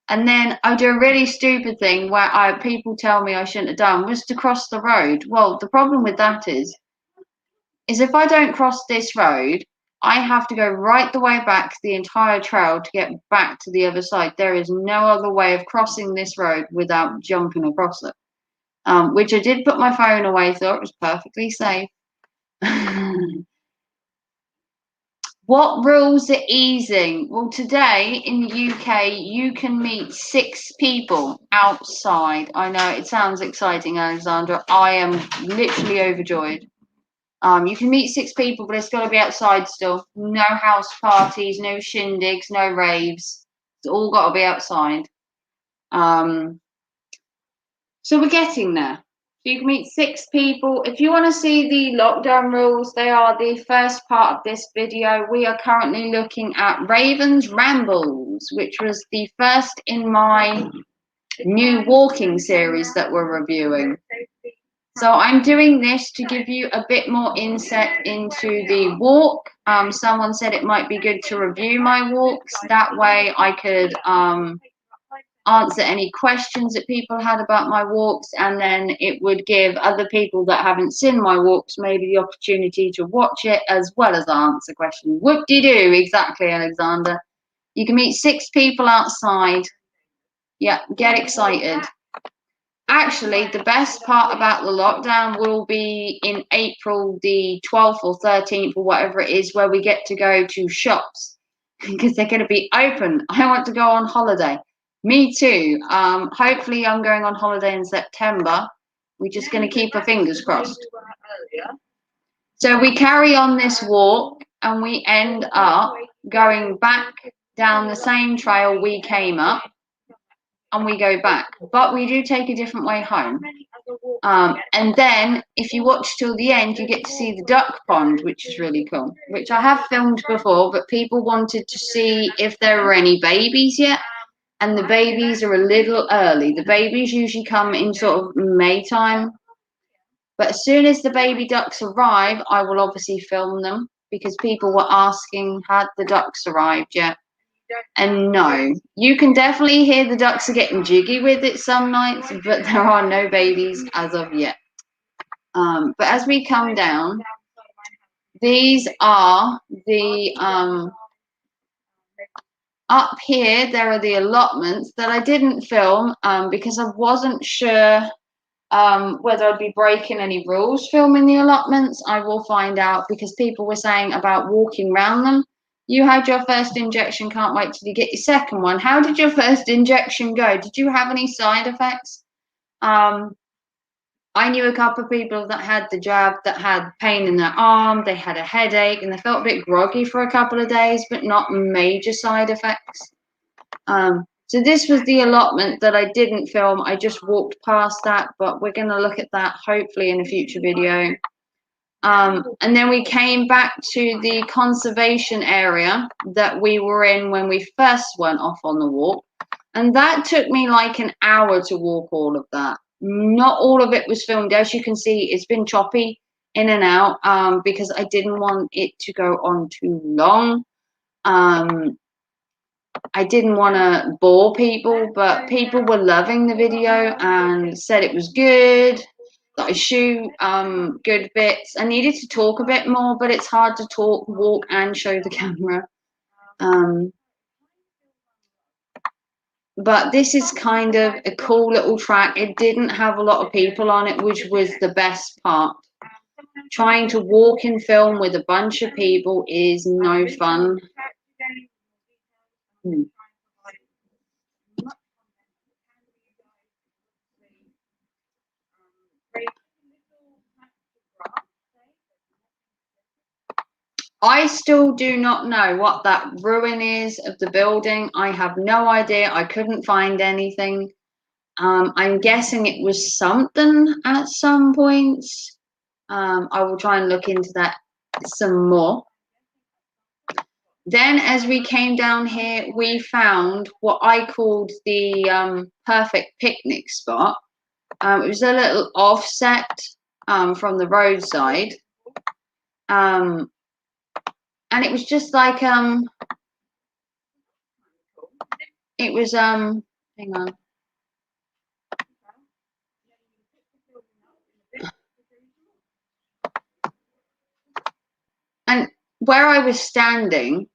And then I do a really stupid thing where people tell me I shouldn't have done, was to cross the road. Well, the problem with that is if I don't cross this road, I have to go right the way back the entire trail to get back to the other side. There is no other way of crossing this road without jumping across it. Which I did put my phone away, thought it was perfectly safe. What rules are easing? Well, today in the UK, you can meet 6 people outside. I know it sounds exciting, Alexandra. I am literally overjoyed. You can meet 6 people, but it's got to be outside still. No house parties, no shindigs, no raves. It's all got to be outside. So we're getting there. So you can meet 6 people. If you want to see the lockdown rules, they are the first part of this video. We are currently looking at Raven's Rambles, which was the first in my new walking series that we're reviewing. So I'm doing this to give you a bit more insight into the walk. Someone said it might be good to review my walks. That way I could answer any questions that people had about my walks, and then it would give other people that haven't seen my walks maybe the opportunity to watch it as well as answer questions. Whoop-de-doo, exactly, Alexander. You can meet 6 people outside. Yeah, get excited. Actually, the best part about the lockdown will be in April the 12th or 13th or whatever it is, where we get to go to shops because they're going to be open. I want to go on holiday. Me too. Hopefully I'm going on holiday in September. We're just going to keep our fingers crossed. So we carry on this walk and we end up going back down the same trail we came up, and we go back, but we do take a different way home. And then if you watch till the end, you get to see the duck pond, which is really cool, which I have filmed before, but people wanted to see if there were any babies yet, and the babies are a little early. The babies usually come in sort of May time, but as soon as the baby ducks arrive, I will obviously film them, because people were asking, had the ducks arrived yet? And no, you can definitely hear the ducks are getting jiggy with it some nights, but there are no babies as of yet. But as we come down, these are the up here, there are the allotments that I didn't film because I wasn't sure whether I'd be breaking any rules filming the allotments. I will find out, because people were saying about walking around them. You had your first injection, can't wait till you get your second one. How did your first injection go? Did you have any side effects? I knew a couple of people that had the jab that had pain in their arm, they had a headache, and they felt a bit groggy for a couple of days, but not major side effects. So this was the allotment that I didn't film. I just walked past that, but we're going to look at that hopefully in a future video. And then we came back to the conservation area that we were in when we first went off on the walk. And that took me like an hour to walk all of that. Not all of it was filmed. As you can see, it's been choppy in and out because I didn't want it to go on too long. I didn't want to bore people, but people were loving the video and said it was good, that I shoot good bits. I needed to talk a bit more, but it's hard to talk, walk, and show the camera. But this is kind of a cool little track. It didn't have a lot of people on it, which was the best part. Trying to walk and film with a bunch of people is no fun. I still do not know what that ruin is of the building. I have no idea. I couldn't find anything. I'm guessing it was something at some points. I will try and look into that some more. Then as we came down here, we found what I called the perfect picnic spot. It was a little offset from the roadside. And it was just like it was hang on. And where I was standing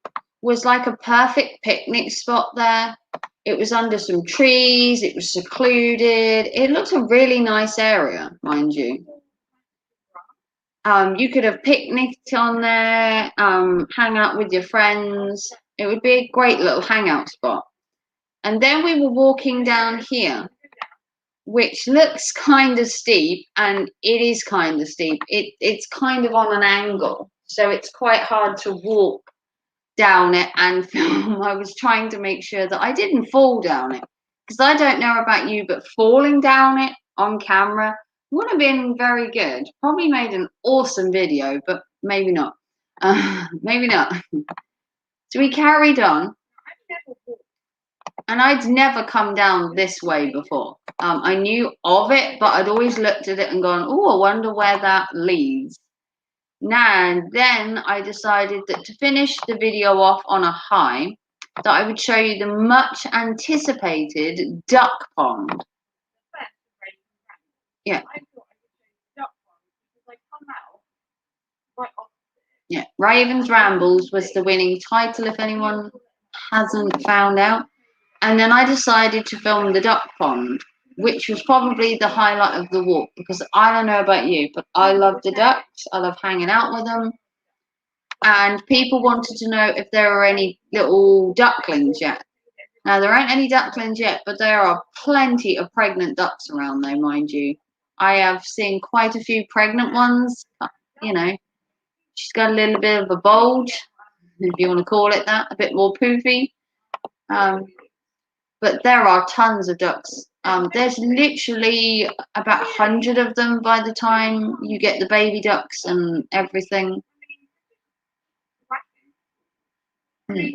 was like a perfect picnic spot there. It was under some trees, it was secluded. It looked a really nice area, mind you. You could have picnicked on there, hang out with your friends. It would be a great little hangout spot. And then we were walking down here, which looks kind of steep, and it is kind of steep. It's kind of on an angle, so it's quite hard to walk down it and film. I was trying to make sure that I didn't fall down it, because I don't know about you, but falling down it on camera would have been very good. Probably made an awesome video, but maybe not. Maybe not. So we carried on, and I'd never come down this way before. I knew of it, but I'd always looked at it and gone, oh, I wonder where that leads. Now, then I decided that to finish the video off on a high, that I would show you the much anticipated duck pond. Yeah. Yeah, Ravens Rambles was the winning title, if anyone hasn't found out. And then I decided to film the duck pond, which was probably the highlight of the walk, because I don't know about you, but I love the ducks. I love hanging out with them. And people wanted to know if there were any little ducklings yet. Now, there aren't any ducklings yet, but there are plenty of pregnant ducks around, though, mind you. I have seen quite a few pregnant ones. You know, she's got a little bit of a bulge, if you want to call it that, a bit more poofy. But there are tons of ducks. There's literally about 100 of them by the time you get the baby ducks and everything. Hmm.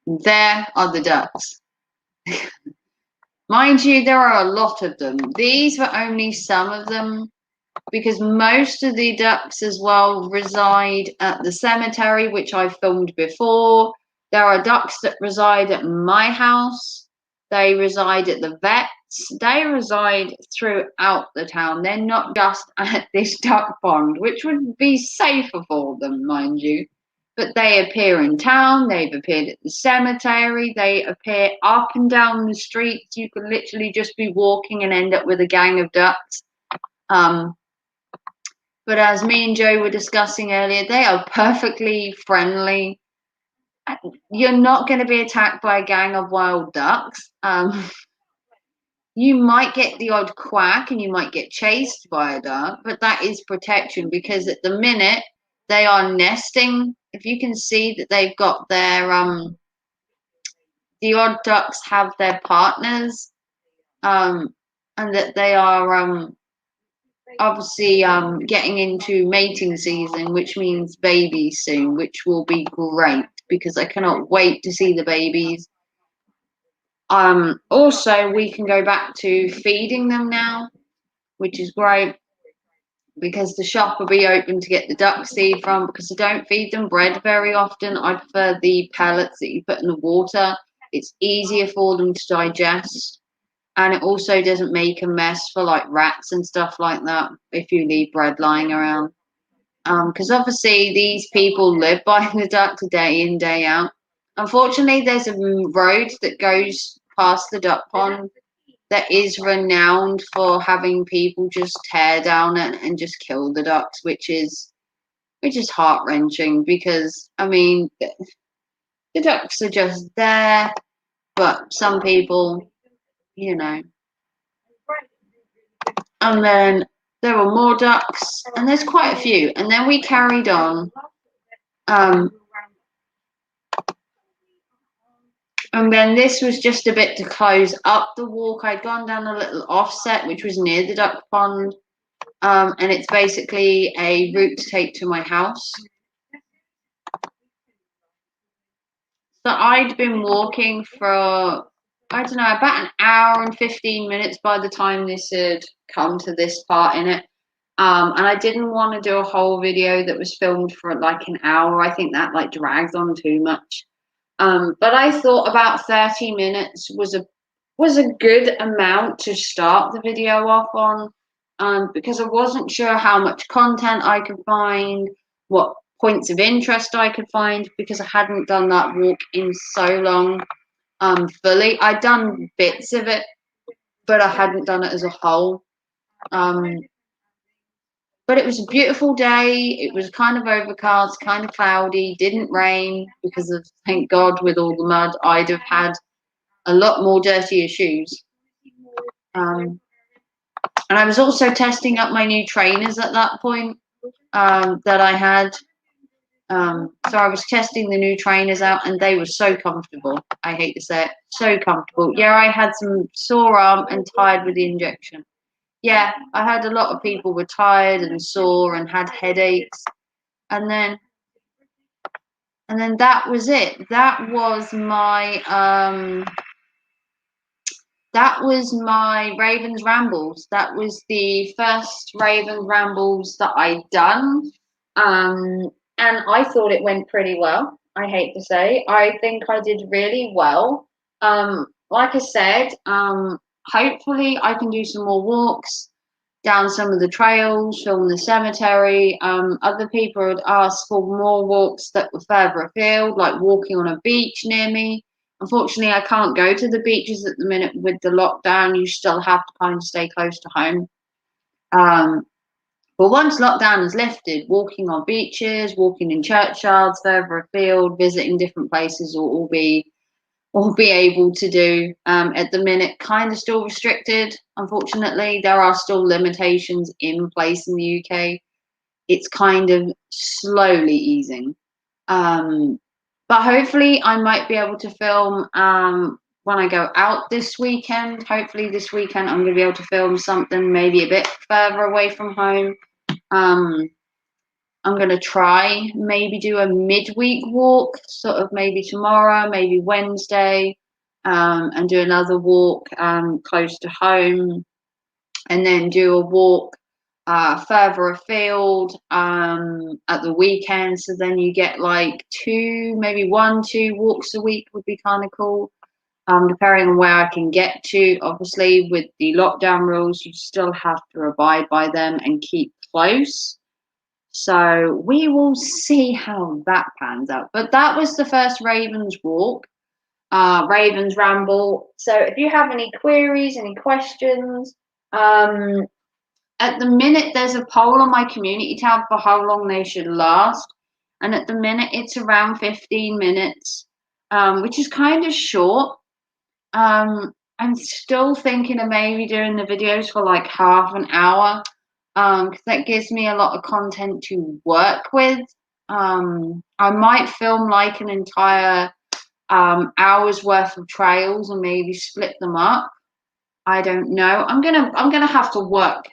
There are the ducks. Mind you, there are a lot of them. These were only some of them, because most of the ducks as well reside at the cemetery, which I've filmed before. There are ducks that reside at my house. They reside at the vets. They reside throughout the town. They're not just at this duck pond, which would be safer for them, mind you. But they appear in town. They've appeared at the cemetery. They appear up and down the streets. You could literally just be walking and end up with a gang of ducks. But as me and Joe were discussing earlier, they are perfectly friendly. You're not going to be attacked by a gang of wild ducks. You might get the odd quack and you might get chased by a duck, but that is protection, because at the minute they are nesting. If you can see that they've got their the odd ducks have their partners, and that they are obviously getting into mating season, which means babies soon, which will be great, because I cannot wait to see the babies. Also, we can go back to feeding them now, which is great, because the shop will be open to get the duck seed from, because I don't feed them bread very often. I prefer the pellets that you put in the water. It's easier for them to digest, and it also doesn't make a mess for like rats and stuff like that if you leave bread lying around. Because obviously these people live by the duck day in, day out. Unfortunately, there's a road that goes past the duck pond that is renowned for having people just tear down it and just kill the ducks, which is heart wrenching, because I mean the ducks are just there, but some people, you know. And then there were more ducks, and there's quite a few. And then we carried on. And then this was just a bit to close up the walk. I'd gone down a little offset, which was near the duck pond. And it's basically a route to take to my house. So I'd been walking for, I don't know, about an hour and 15 minutes by the time this had come to this part in it. And I didn't want to do a whole video that was filmed for like an hour. I think that like drags on too much. But I thought about 30 minutes was a good amount to start the video off on, because I wasn't sure how much content I could find, what points of interest I could find, because I hadn't done that walk in so long fully. I'd done bits of it, but I hadn't done it as a whole. But it was a beautiful day. It was kind of overcast, kind of cloudy, didn't rain, because of, thank God, with all the mud, I'd have had a lot more dirtier shoes. And I was also testing up my new trainers at that point that I had. So I was testing the new trainers out, and they were so comfortable. I hate to say it, so comfortable. Yeah, I had some sore arm and tired with the injection. Yeah, I had a lot of people were tired and sore and had headaches. And then And then that was it. That was my Ravens Rambles. That was the first Ravens Rambles that I'd done. And I thought it went pretty well. I hate to say, I think I did really well. Like I said, hopefully I can do some more walks down some of the trails, film the cemetery. Other people had asked for more walks that were further afield, like walking on a beach near me. Unfortunately, I can't go to the beaches at the minute with the lockdown. You still have to kind of stay close to home. Um, but once lockdown is lifted, walking on beaches, walking in churchyards further afield, visiting different places will be able to do. At the minute, kind of still restricted. Unfortunately, there are still limitations in place in the UK. It's kind of slowly easing. But hopefully I might be able to film when I go out this weekend. Hopefully this weekend I'm going to be able to film something maybe a bit further away from home. I'm going to try maybe do a midweek walk, sort of maybe tomorrow, maybe Wednesday, and do another walk close to home, and then do a walk further afield at the weekend. So then you get like maybe 1, 2 walks a week would be kind of cool. Depending on where I can get to. Obviously, with the lockdown rules, you still have to abide by them and keep close. So we will see how that pans out. But that was the first Ravens walk, Ravens Ramble. So if you have any queries, any questions, at the minute there's a poll on my community tab for how long they should last. And at the minute it's around 15 minutes, which is kind of short. I'm still thinking of maybe doing the videos for like half an hour. Because that gives me a lot of content to work with. I might film like an entire hour's worth of trails and maybe split them up. I don't know. I'm gonna have to work,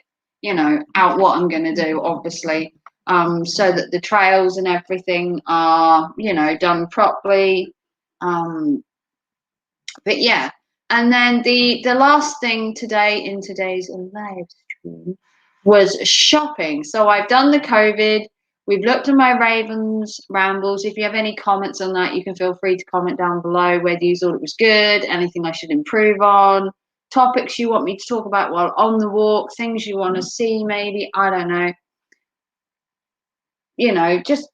out what I'm gonna do, obviously, so that the trails and everything are, done properly. But yeah, and then the last thing today in today's live stream was shopping. So I've done the COVID. We've looked at my Ravens rambles. If you have any comments on that, you can feel free to comment down below whether you thought it was good, anything I should improve on, topics you want me to talk about while on the walk, things you want to see maybe, I don't know. Just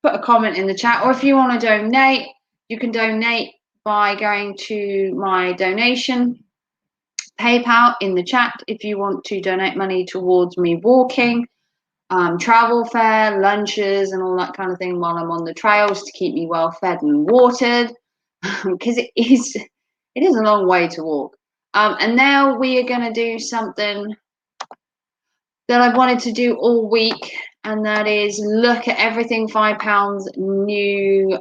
put a comment in the chat. Or if you want to donate, you can donate by going to my donation PayPal in the chat if you want to donate money towards me walking, travel fare, lunches, and all that kind of thing while I'm on the trails to keep me well fed and watered, because it is a long way to walk. And now we are going to do something that I've wanted to do all week, and that is look at everything £5 new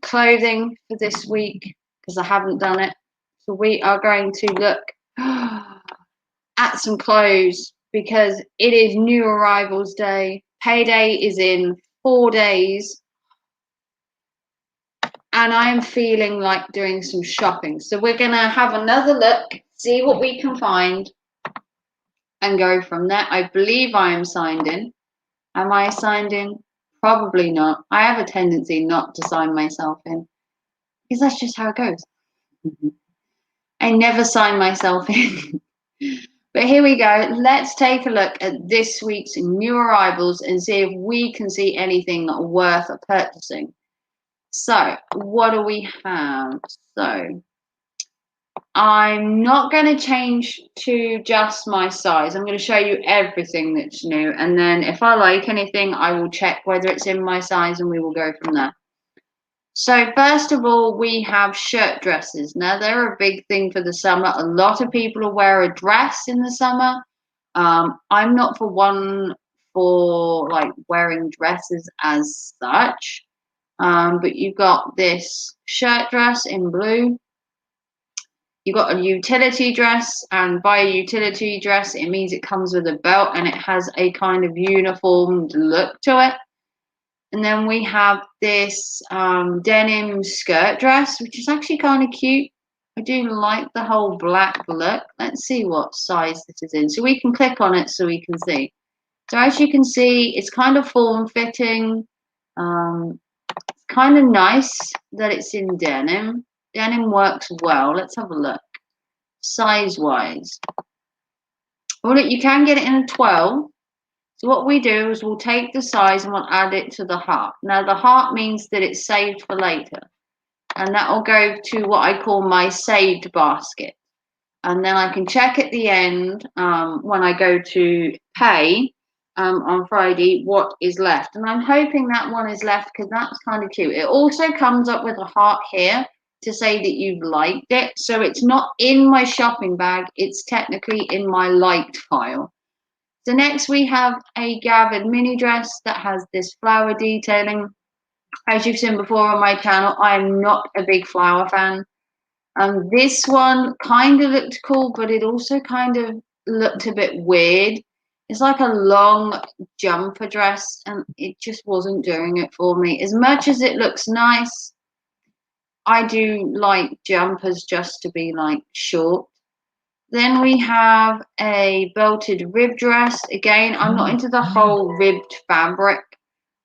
clothing for this week, because I haven't done it. So we are going to look at some clothes because it is new arrivals day. Payday is in 4 days. And I am feeling like doing some shopping. So we're going to have another look, see what we can find, and go from there. I believe I am signed in. Am I signed in? Probably not. I have a tendency not to sign myself in because that's just how it goes. I never sign myself in. But here we go. Let's take a look at this week's new arrivals and see if we can see anything worth purchasing. So, what do we have? So, I'm not going to change to just my size. I'm going to show you everything that's new. And then if I like anything, I will check whether it's in my size and we will go from there. So first of all, we have shirt dresses. Now, they're a big thing for the summer. A lot of people will wear a dress in the summer. I'm not for like wearing dresses as such. But you've got this shirt dress in blue. You've got a utility dress, and by a utility dress, it means it comes with a belt and it has a kind of uniformed look to it. And then we have this denim skirt dress, which is actually kind of cute. I do like the whole black look. Let's see what size this is in. So we can click on it so we can see. So as you can see, it's kind of form-fitting. It's kind of nice that it's in denim. Denim works well. Let's have a look. Size-wise. Well, look, you can get it in a 12. So what we do is we'll take the size and we'll add it to the heart. Now the heart means that it's saved for later. And that will go to what I call my saved basket. And then I can check at the end when I go to pay on Friday what is left. And I'm hoping that one is left because that's kind of cute. It also comes up with a heart here to say that you've liked it. So it's not in my shopping bag. It's technically in my liked file. So next we have a gathered mini dress that has this flower detailing. As you've seen before on my channel, I am not a big flower fan. This one kind of looked cool, but it also kind of looked a bit weird. It's like a long jumper dress, and it just wasn't doing it for me. As much as it looks nice, I do like jumpers just to be like short. Then we have a belted rib dress. Again, I'm not into the whole ribbed fabric.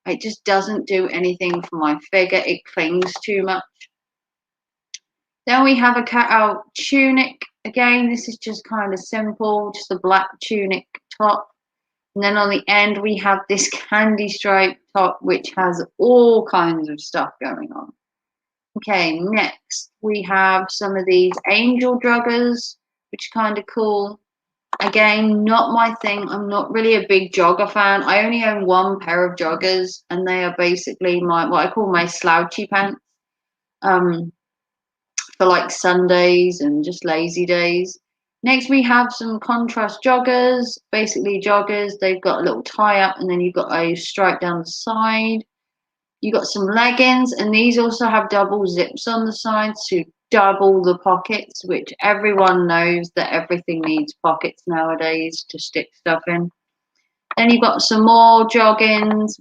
It just doesn't do anything for my figure. It clings too much. Then we have a cut-out tunic. Again, this is just kind of simple, just a black tunic top. And then on the end, we have this candy stripe top, which has all kinds of stuff going on. Okay, next we have some of these angel joggers, which is kind of cool. Again, not my thing. I'm not really a big jogger fan. I only own one pair of joggers, and they are basically my what I call my slouchy pants for like Sundays and just lazy days. Next, we have some contrast joggers, basically joggers. They've got a little tie up, and then you've got a stripe down the side. You got some leggings, and these also have double zips on the sides to double the pockets, which everyone knows that everything needs pockets nowadays to stick stuff in. Then you've got some more joggers,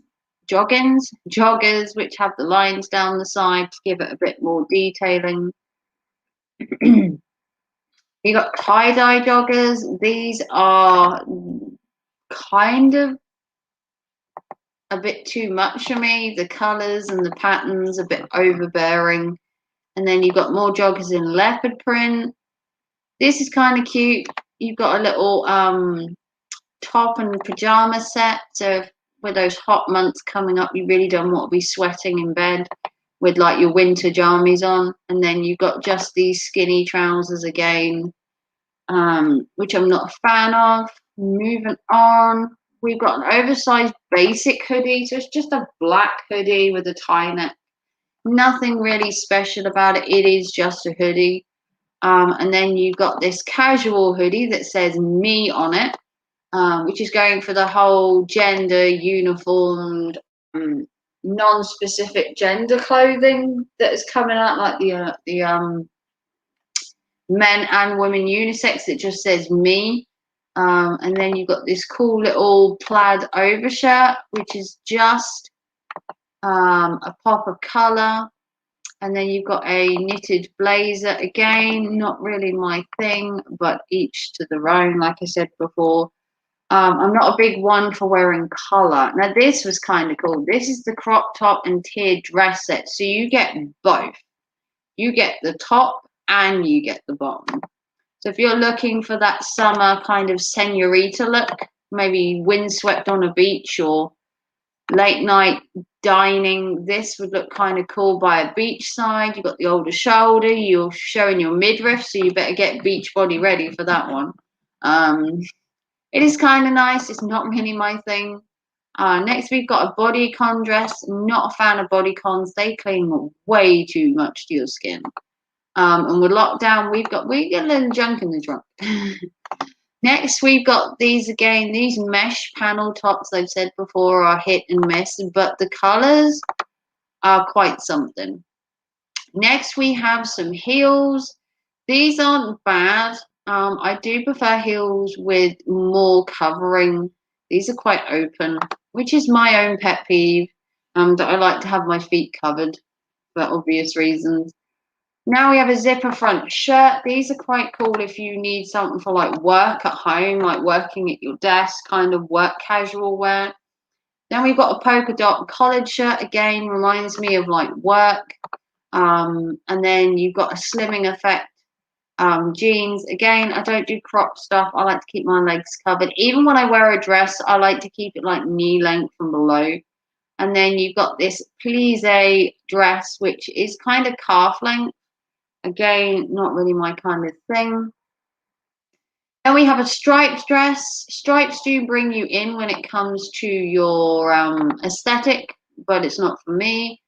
which have the lines down the side to give it a bit more detailing. You got tie-dye joggers. These are kind of a bit too much for me. The colours and the patterns a bit overbearing. And then you've got more joggers in leopard print. This is kind of cute. You've got a little top and pajama set. So with those hot months coming up, you really don't want to be sweating in bed with like your winter jammies on. And then you've got just these skinny trousers again, which I'm not a fan of. Moving on. We've got an oversized basic hoodie. So it's just a black hoodie with a tie neck. Nothing really special about it. It is just a hoodie. And then you've got this casual hoodie that says me on it, which is going for the whole gender uniformed, non-specific gender clothing that is coming out, like the men and women unisex that just says me. And then you've got this cool little plaid overshirt, which is just a pop of color. And then you've got a knitted blazer. Again, not really my thing, but each to their own, like I said before. I'm not a big one for wearing color. Now, this was kind of cool. This is the crop top and tiered dress set. So you get both. You get the top and you get the bottom. So if you're looking for that summer kind of senorita look, maybe windswept on a beach or late night dining, this would look kind of cool by a beach side. You've got the older shoulder, you're showing your midriff, so you better get beach body ready for that one. It is kind of nice. It's not really my thing. Next, we've got a bodycon dress. Not a fan of bodycons. They cling way too much to your skin. And with lockdown, we get a little junk in the trunk. Next, we've got these again. These mesh panel tops, I've said before, are hit and miss, but the colors are quite something. Next, we have some heels. These aren't bad. I do prefer heels with more covering. These are quite open, which is my own pet peeve. that I like to have my feet covered for obvious reasons. Now we have a zipper front shirt. These are quite cool if you need something for like work at home, like working at your desk, kind of work casual wear. Then we've got a polka dot collared shirt. Again, reminds me of like work. And then you've got a slimming effect jeans. Again, I don't do crop stuff. I like to keep my legs covered. Even when I wear a dress, I like to keep it like knee length from below. And then you've got this plissé dress, which is kind of calf length. Again, not really my kind of thing. Then we have a striped dress. Stripes do bring you in when it comes to your aesthetic, but it's not for me.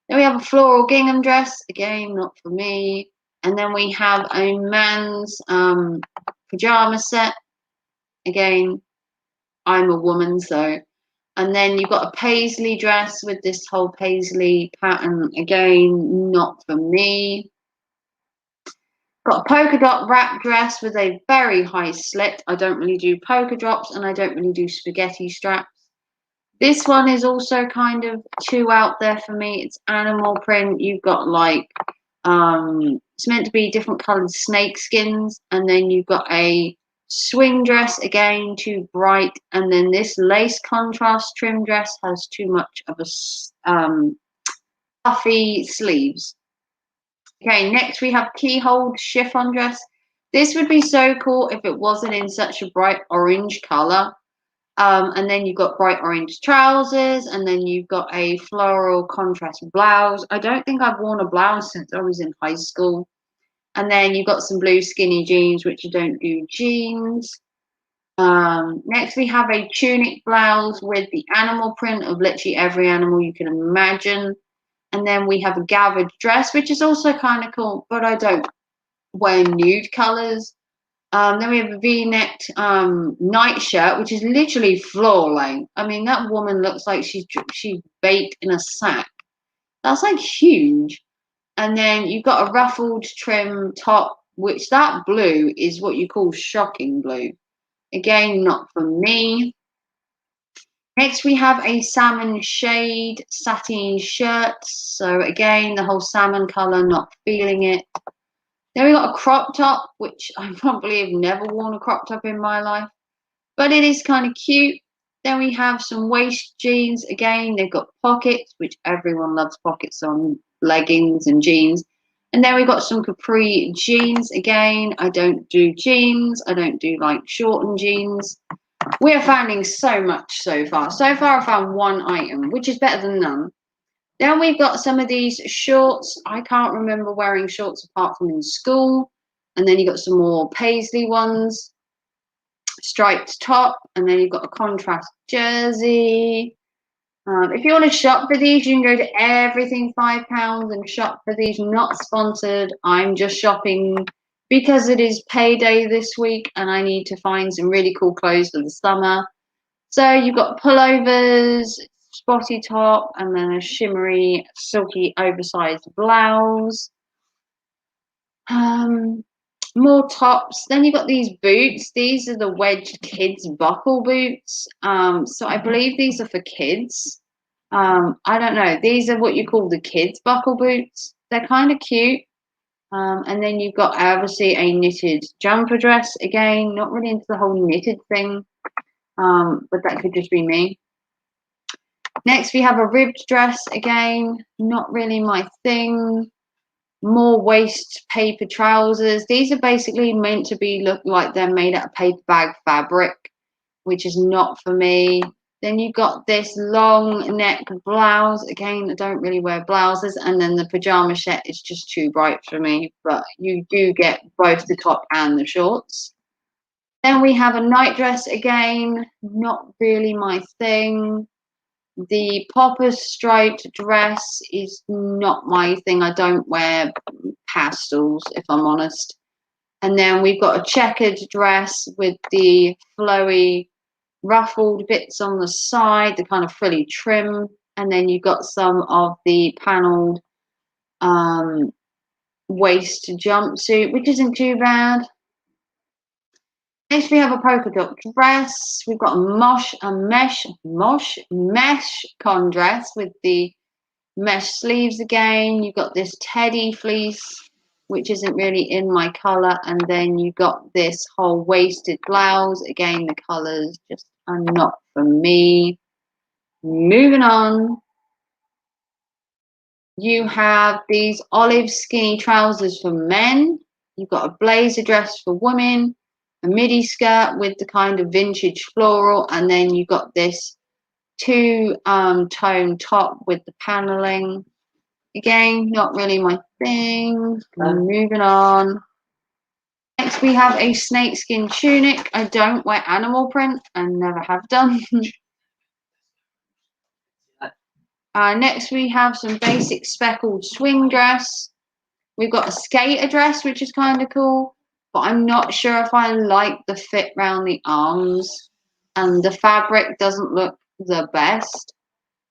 Then we have a floral gingham dress. Again, not for me. And then we have a man's pajama set. Again, I'm a woman, so. And then you've got a paisley dress with this whole paisley pattern. Again, not for me. Got a polka dot wrap dress with a very high slit. I don't really do polka dots and I don't really do spaghetti straps. This one is also kind of too out there for me. It's animal print. You've got like, it's meant to be different colored snake skins. And then you've got a swing dress, again, too bright. And then this lace contrast trim dress has too much of a puffy sleeves. Okay, next we have keyhole chiffon dress. This would be so cool if it wasn't in such a bright orange color. And then you've got bright orange trousers, and then you've got a floral contrast blouse. I don't think I've worn a blouse since I was in high school. And then you've got some blue skinny jeans, which you don't do jeans. Next we have a tunic blouse with the animal print of literally every animal you can imagine. And then we have a gathered dress, which is also kind of cool, but I don't wear nude colors. Then we have a V-necked night shirt, which is literally floor length. I mean, that woman looks like she's baked in a sack. That's like huge. And then you've got a ruffled trim top, which that blue is what you call shocking blue. Again, not for me. Next, we have a salmon shade sateen shirt. So again, the whole salmon color, not feeling it. Then we got a crop top, which I probably have never worn a crop top in my life, but it is kind of cute. Then we have some waist jeans. Again, they've got pockets, which everyone loves pockets on leggings and jeans. And then we got some capri jeans. Again, I don't do jeans. I don't do like shortened jeans. We are finding so much so far. So far, I found one item, which is better than none. Then we've got some of these shorts. I can't remember wearing shorts apart from in school. And then you got some more paisley ones, striped top, and then you've got a contrast jersey. If you want to shop for these, you can go to Everything £5 and shop for these. Not sponsored. I'm just shopping because it is payday this week and I need to find some really cool clothes for the summer. So you've got pullovers, spotty top, and then a shimmery, silky, oversized blouse. More tops. Then you've got these boots. These are the wedged kids buckle boots. So I believe these are for kids. I don't know. These are what you call the kids buckle boots. They're kind of cute. And then you've got obviously a knitted jumper dress. Again, not really into the whole knitted thing, but that could just be me. Next, we have a ribbed dress. Again, not really my thing. More waist paper trousers. These are basically meant to be look like they're made out of paper bag fabric, which is not for me. Then you've got this long neck blouse. Again, I don't really wear blouses. And then the pajama set is just too bright for me, but you do get both the top and the shorts. Then we have a night dress. Again, not really my thing. The popper striped dress is not my thing. I don't wear pastels, if I'm honest. And then we've got a checkered dress with the flowy ruffled bits on the side, the kind of frilly trim. And then you've got some of the panelled waist jumpsuit, which isn't too bad. Next we have a polka dot dress. We've got a mesh con dress with the mesh sleeves again. You've got this teddy fleece, which isn't really in my colour, and then you got this whole waisted blouse. Again, the colours just are not for me. Moving on. You have these olive skinny trousers for men. You've got a blazer dress for women, a midi skirt with the kind of vintage floral, and then you got this two-tone top with the paneling. Again, not really my thing. Moving on. Next, we have a snakeskin tunic. I don't wear animal print and never have done. Next, we have some basic speckled swing dress. We've got a skater dress, which is kind of cool, but I'm not sure if I like the fit around the arms, and the fabric doesn't look the best.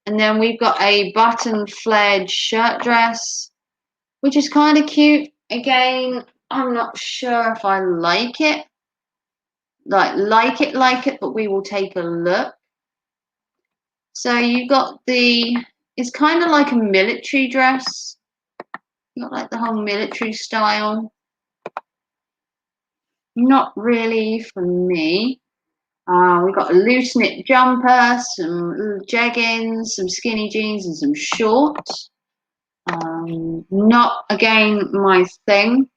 And then we've got a button flared shirt dress, which is kind of cute. Again, I'm not sure if I like it. Like it, but we will take a look. So you got it's kind of like a military dress. You got like the whole military style. Not really for me. We got a loose knit jumper, some jeggings, some skinny jeans, and some shorts. Not again my thing.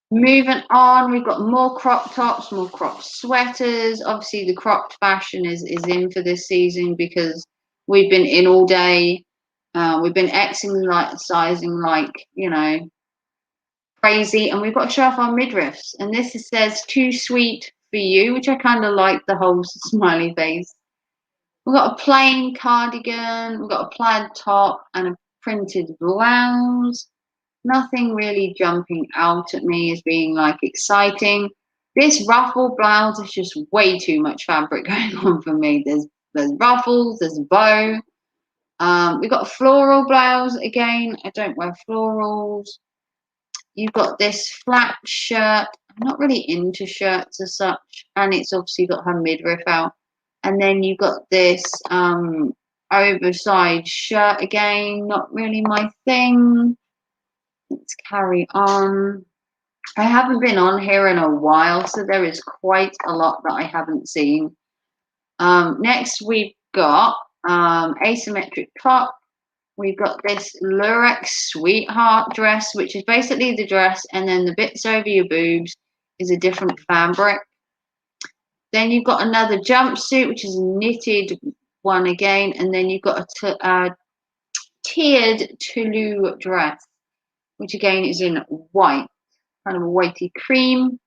Moving on, we've got more crop tops, more crop sweaters. Obviously, the cropped fashion is in for this season because we've been in all day. We've been exercising like, crazy, and we've got to show off our midriffs. And this says "too sweet for you," which I kind of like the whole smiley face. We've got a plain cardigan, we've got a plaid top, and a printed blouse. Nothing really jumping out at me as being like exciting. This ruffle blouse is just way too much fabric going on for me. There's ruffles, there's a bow. We've got a floral blouse again. I don't wear florals. You've got this flat shirt. I'm not really into shirts as such, and it's obviously got her midriff out. And then you've got this oversized shirt again. Not really my thing. Let's carry on. I haven't been on here in a while, so there is quite a lot that I haven't seen. Next, we've got asymmetric top. We've got this Lurex Sweetheart dress, which is basically the dress, and then the bits over your boobs is a different fabric. Then you've got another jumpsuit, which is a knitted one again, and then you've got a tiered Toulouse dress, which again is in white, kind of a whitey cream.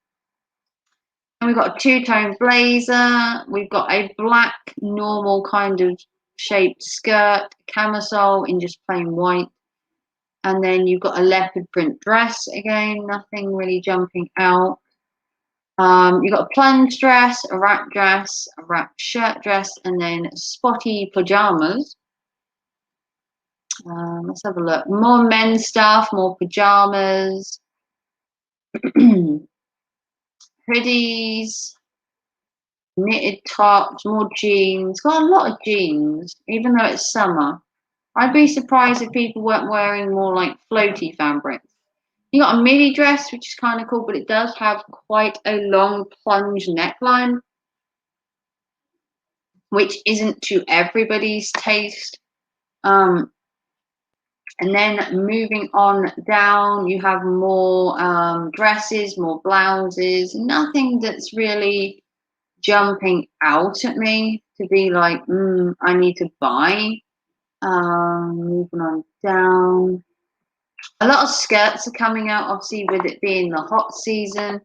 And we've got a two-tone blazer. We've got a black normal kind of shaped skirt, camisole in just plain white. And then you've got a leopard print dress again, nothing really jumping out. You've got a plunge dress, a wrap dress, a wrap shirt dress, and then spotty pajamas. Let's have a look. More men's stuff, more pajamas, hoodies, knitted tops, more jeans. Got a lot of jeans, even though it's summer. I'd be surprised if people weren't wearing more like floaty fabrics. You got a midi dress, which is kind of cool, but it does have quite a long plunge neckline, which isn't to everybody's taste. And then moving on down, you have more dresses, more blouses, nothing that's really jumping out at me to be like, I need to buy. Moving on down. A lot of skirts are coming out, obviously, with it being the hot season.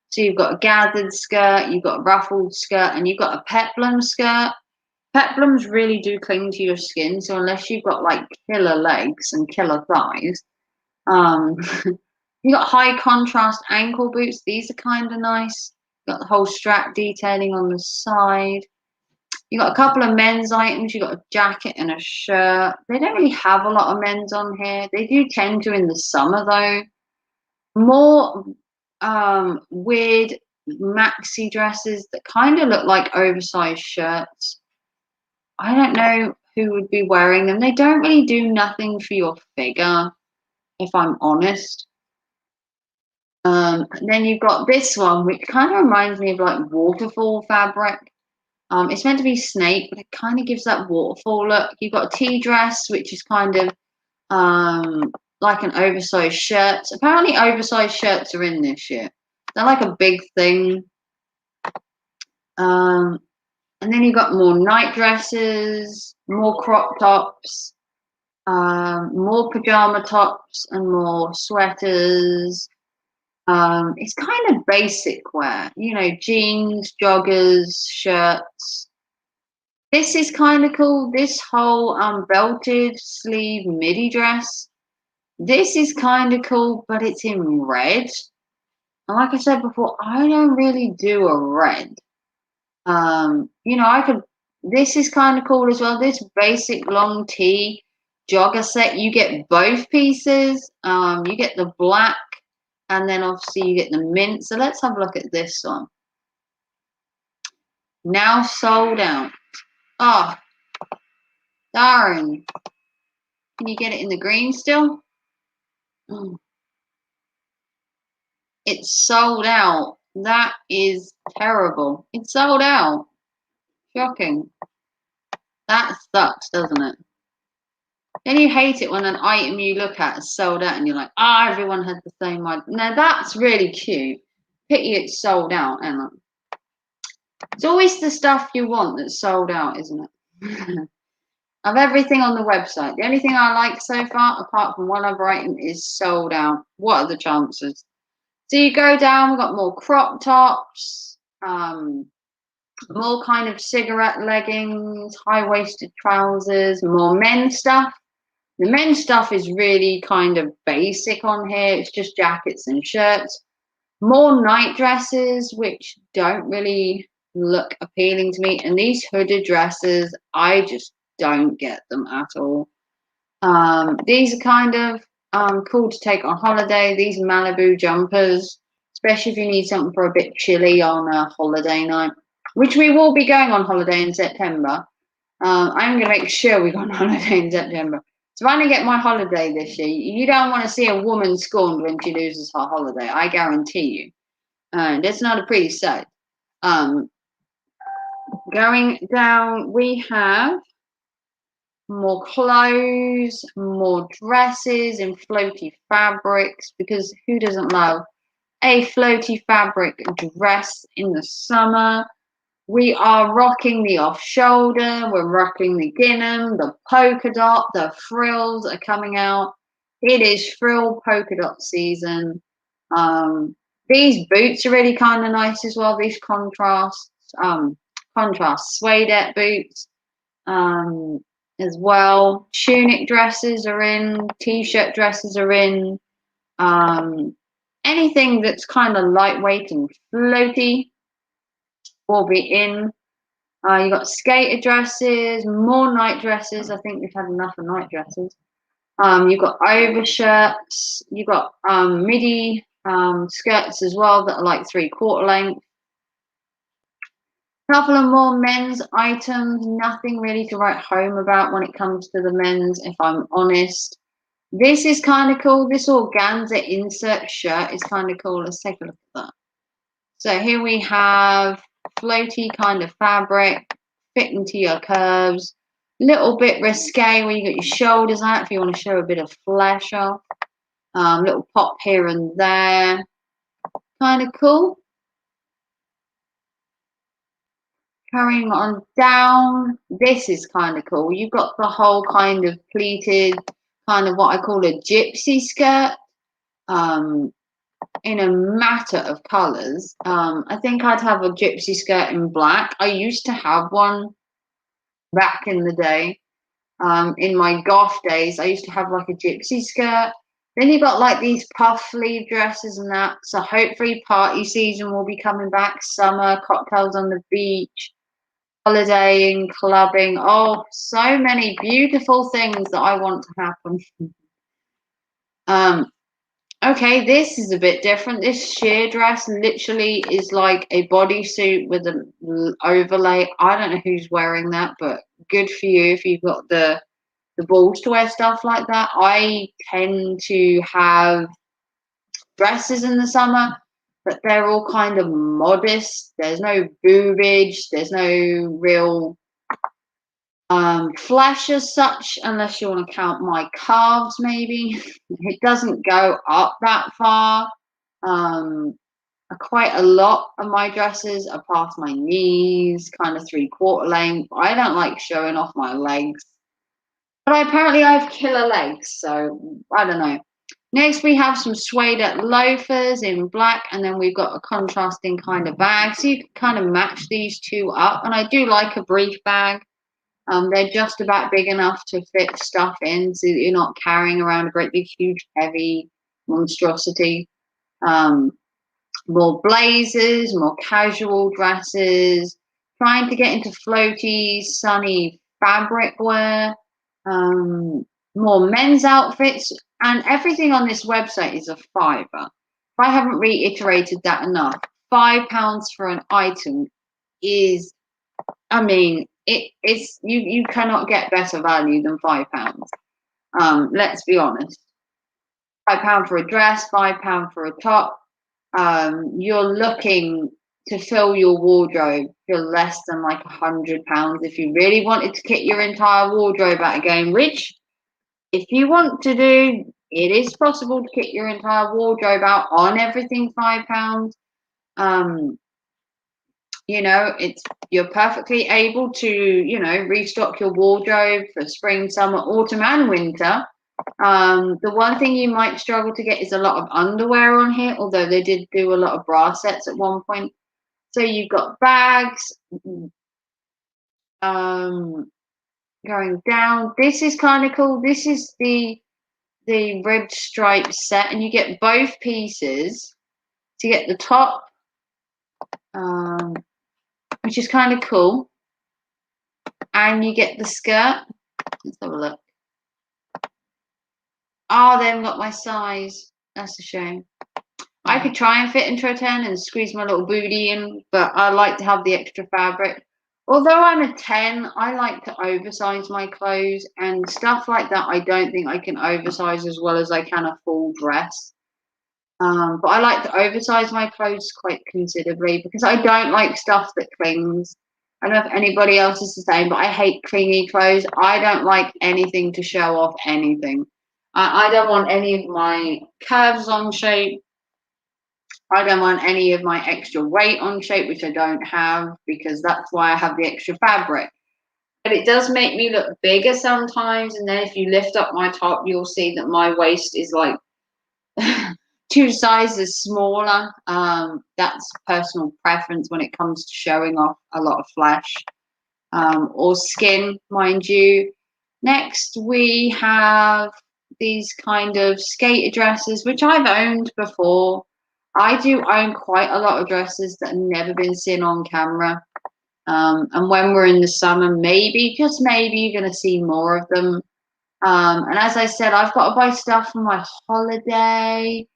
So you've got a gathered skirt, you've got a ruffled skirt, and you've got a peplum skirt. Peplums really do cling to your skin, so unless you've got like killer legs and killer thighs, you got high contrast ankle boots. These are kind of nice. Got the whole strap detailing on the side. You got a couple of men's items. You got a jacket and a shirt. They don't really have a lot of men's on here. They do tend to in the summer though. More weird maxi dresses that kind of look like oversized shirts. I don't know who would be wearing them. They don't really do nothing for your figure, if I'm honest. And then you've got this one, which kind of reminds me of like waterfall fabric. It's meant to be snake, but it kind of gives that waterfall look. You've got a tea dress, which is kind of like an oversized shirt. Apparently, oversized shirts are in this year. They're like a big thing. And then you've got more night dresses, more crop tops, more pajama tops, and more sweaters. It's kind of basic wear, you know, jeans, joggers, shirts. This is kind of cool. This whole belted sleeve midi dress. This is kind of cool, but it's in red. And like I said before, I don't really do a red. You know, this is kind of cool as well. This basic long tee jogger set, you get both pieces. You get the black, and then obviously you get the mint. So let's have a look at this one. Now sold out. Oh, darn. Can you get it in the green still? It's sold out. That is terrible. It's sold out. Shocking. That sucks, doesn't it? Then you hate it when an item you look at is sold out and you're like, ah, oh, everyone had the same item. Now that's really cute. Pity it's sold out, Emma. It's always the stuff you want that's sold out, isn't it? Of everything on the website, the only thing I like so far, apart from one other item, is sold out. What are the chances? So you go down, we've got more crop tops, more kind of cigarette leggings, high-waisted trousers, more men's stuff. The men's stuff is really kind of basic on here. It's just jackets and shirts. More night dresses, which don't really look appealing to me. And these hooded dresses, I just don't get them at all. These are kind of cool to take on holiday. These Malibu jumpers, especially if you need something for a bit chilly on a holiday night, which we will be going on holiday in September. I'm going to make sure we go on holiday in September. So if I don't get my holiday this year, you don't want to see a woman scorned when she loses her holiday. I guarantee you. That's not a pretty sight. Going down, we have more clothes, more dresses in floaty fabrics, because who doesn't love a floaty fabric dress in the summer? We are rocking the off-shoulder, we're rocking the gingham, the polka dot, the frills are coming out. It is frill polka dot season. These boots are really kind of nice as well, these contrast suede boots as well. Tunic dresses are in, t-shirt dresses are in. Anything that's kind of lightweight and floaty will be in. You got skater dresses, more night dresses. I think we've had enough of night dresses. You've got overshirts. You've got midi skirts as well that are like 3/4 length. Couple of more men's items. Nothing really to write home about when it comes to the men's, if I'm honest. This is kind of cool. This organza insert shirt is kind of cool. Let's take a look at that. So here we have floaty kind of fabric, fitting to your curves. Little bit risque where you got your shoulders out if you want to show a bit of flesh off. Little pop here and there. Kind of cool. Carrying on down, this is kind of cool. You've got the whole kind of pleated, kind of what I call a gypsy skirt, in a matter of colours. I think I'd have a gypsy skirt in black. I used to have one back in the day. In my goth days, I used to have like a gypsy skirt. Then you got like these puff sleeve dresses and that. So hopefully party season will be coming back. Summer, cocktails on the beach, holidaying, clubbing. Oh, so many beautiful things that I want to happen. Okay, this is a bit different. This sheer dress literally is like a bodysuit with an overlay. I don't know who's wearing that, but good for you if you've got the balls to wear stuff like that. I tend to have dresses in the summer, but they're all kind of modest. There's no boobage. There's no real flesh as such, unless you want to count my calves, maybe. It doesn't go up that far. Um, quite a lot of my dresses are past my knees, kind of 3/4 length. I don't like showing off my legs, but apparently I have killer legs, so I don't know. Next, we have some suede loafers in black, and then we've got a contrasting kind of bag. So you can kind of match these two up. And I do like a brief bag. They're just about big enough to fit stuff in, so that you're not carrying around a great big, huge, heavy monstrosity. Um, More blazers, more casual dresses, trying to get into floaty, sunny fabric wear, more men's outfits, and everything on this website is a fiver. If I haven't reiterated that enough, £5 for an item is, I mean, it's you cannot get better value than £5. Let's be honest. £5 for a dress, £5 for a top. You're looking to fill your wardrobe for less than like £100 if you really wanted to kit your entire wardrobe out again, which if you want to do, it is possible to kit your entire wardrobe out on everything £5. Um, it's you're perfectly able to, restock your wardrobe for spring, summer, autumn, and winter. The one thing you might struggle to get is a lot of underwear on here, although they did do a lot of bra sets at one point. So you've got bags. Going down. This is kind of cool. This is the ribbed stripe set, and you get both pieces to get the top, which is kind of cool, and you get the skirt. Let's have a look. Oh, they haven't got my size. That's a shame. I could try and fit into a 10 and squeeze my little booty in, but I like to have the extra fabric. Although I'm a 10, I like to oversize my clothes and stuff like that. I don't think I can oversize as well as I can a full dress. But I like to oversize my clothes quite considerably because I don't like stuff that clings. I don't know if anybody else is the same, but I hate clingy clothes. I don't like anything to show off anything. I don't want any of my curves on shape. I don't want any of my extra weight on shape, which I don't have, because that's why I have the extra fabric. But it does make me look bigger sometimes. And then if you lift up my top, you'll see that my waist is like 2 sizes smaller. That's personal preference when it comes to showing off a lot of flesh, or skin, mind you. Next, we have these kind of skater dresses, which I've owned before. I do own quite a lot of dresses that have never been seen on camera. And when we're in the summer, maybe, just maybe, you're going to see more of them. And as I said, I've got to buy stuff for my holiday.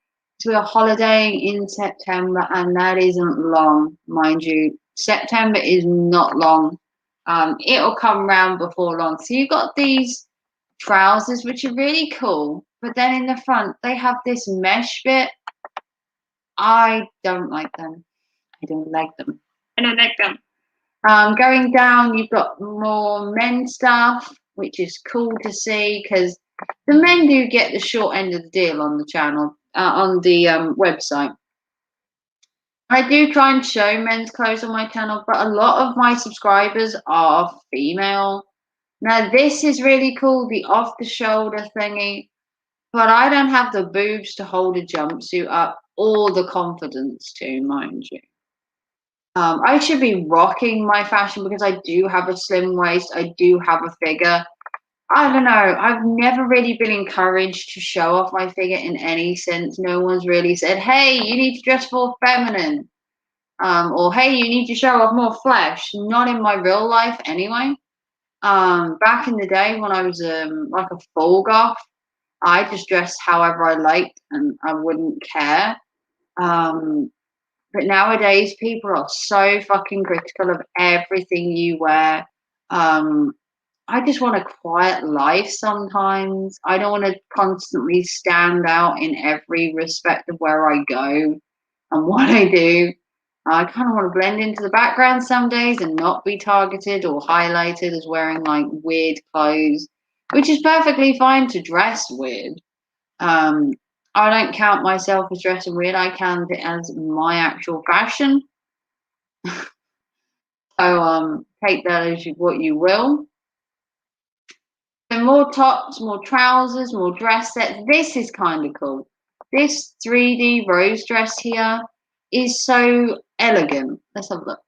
So we're holidaying in September, and that isn't long, mind you. September is not long. It'll come round before long. So you've got these trousers, which are really cool. But then in the front, they have this mesh bit. I don't like them. I don't like them. I don't like them. Going down, you've got more men stuff, which is cool to see because the men do get the short end of the deal on the channel, on the website. I do try and show men's clothes on my channel, but a lot of my subscribers are female. Now, this is really cool, the off-the-shoulder thingy, but I don't have the boobs to hold a jumpsuit up or the confidence to, mind you. I should be rocking my fashion because I do have a slim waist. I do have a figure. I don't know. I've never really been encouraged to show off my figure in any sense. No one's really said, hey, you need to dress more feminine. Or, hey, you need to show off more flesh. Not in my real life anyway. Back in the day when I was like a full goth, I just dressed however I liked and I wouldn't care. But nowadays, people are so fucking critical of everything you wear. Um, I just want a quiet life sometimes. I don't want to constantly stand out in every respect of where I go and what I do. I kind of want to blend into the background some days and not be targeted or highlighted as wearing like weird clothes, which is perfectly fine to dress weird. Um, I don't count myself as dressing weird. I count it as my actual fashion. So take that as what you will. So more tops, more trousers, more dress sets. This is kind of cool. This 3D rose dress here is so elegant. Let's have a look.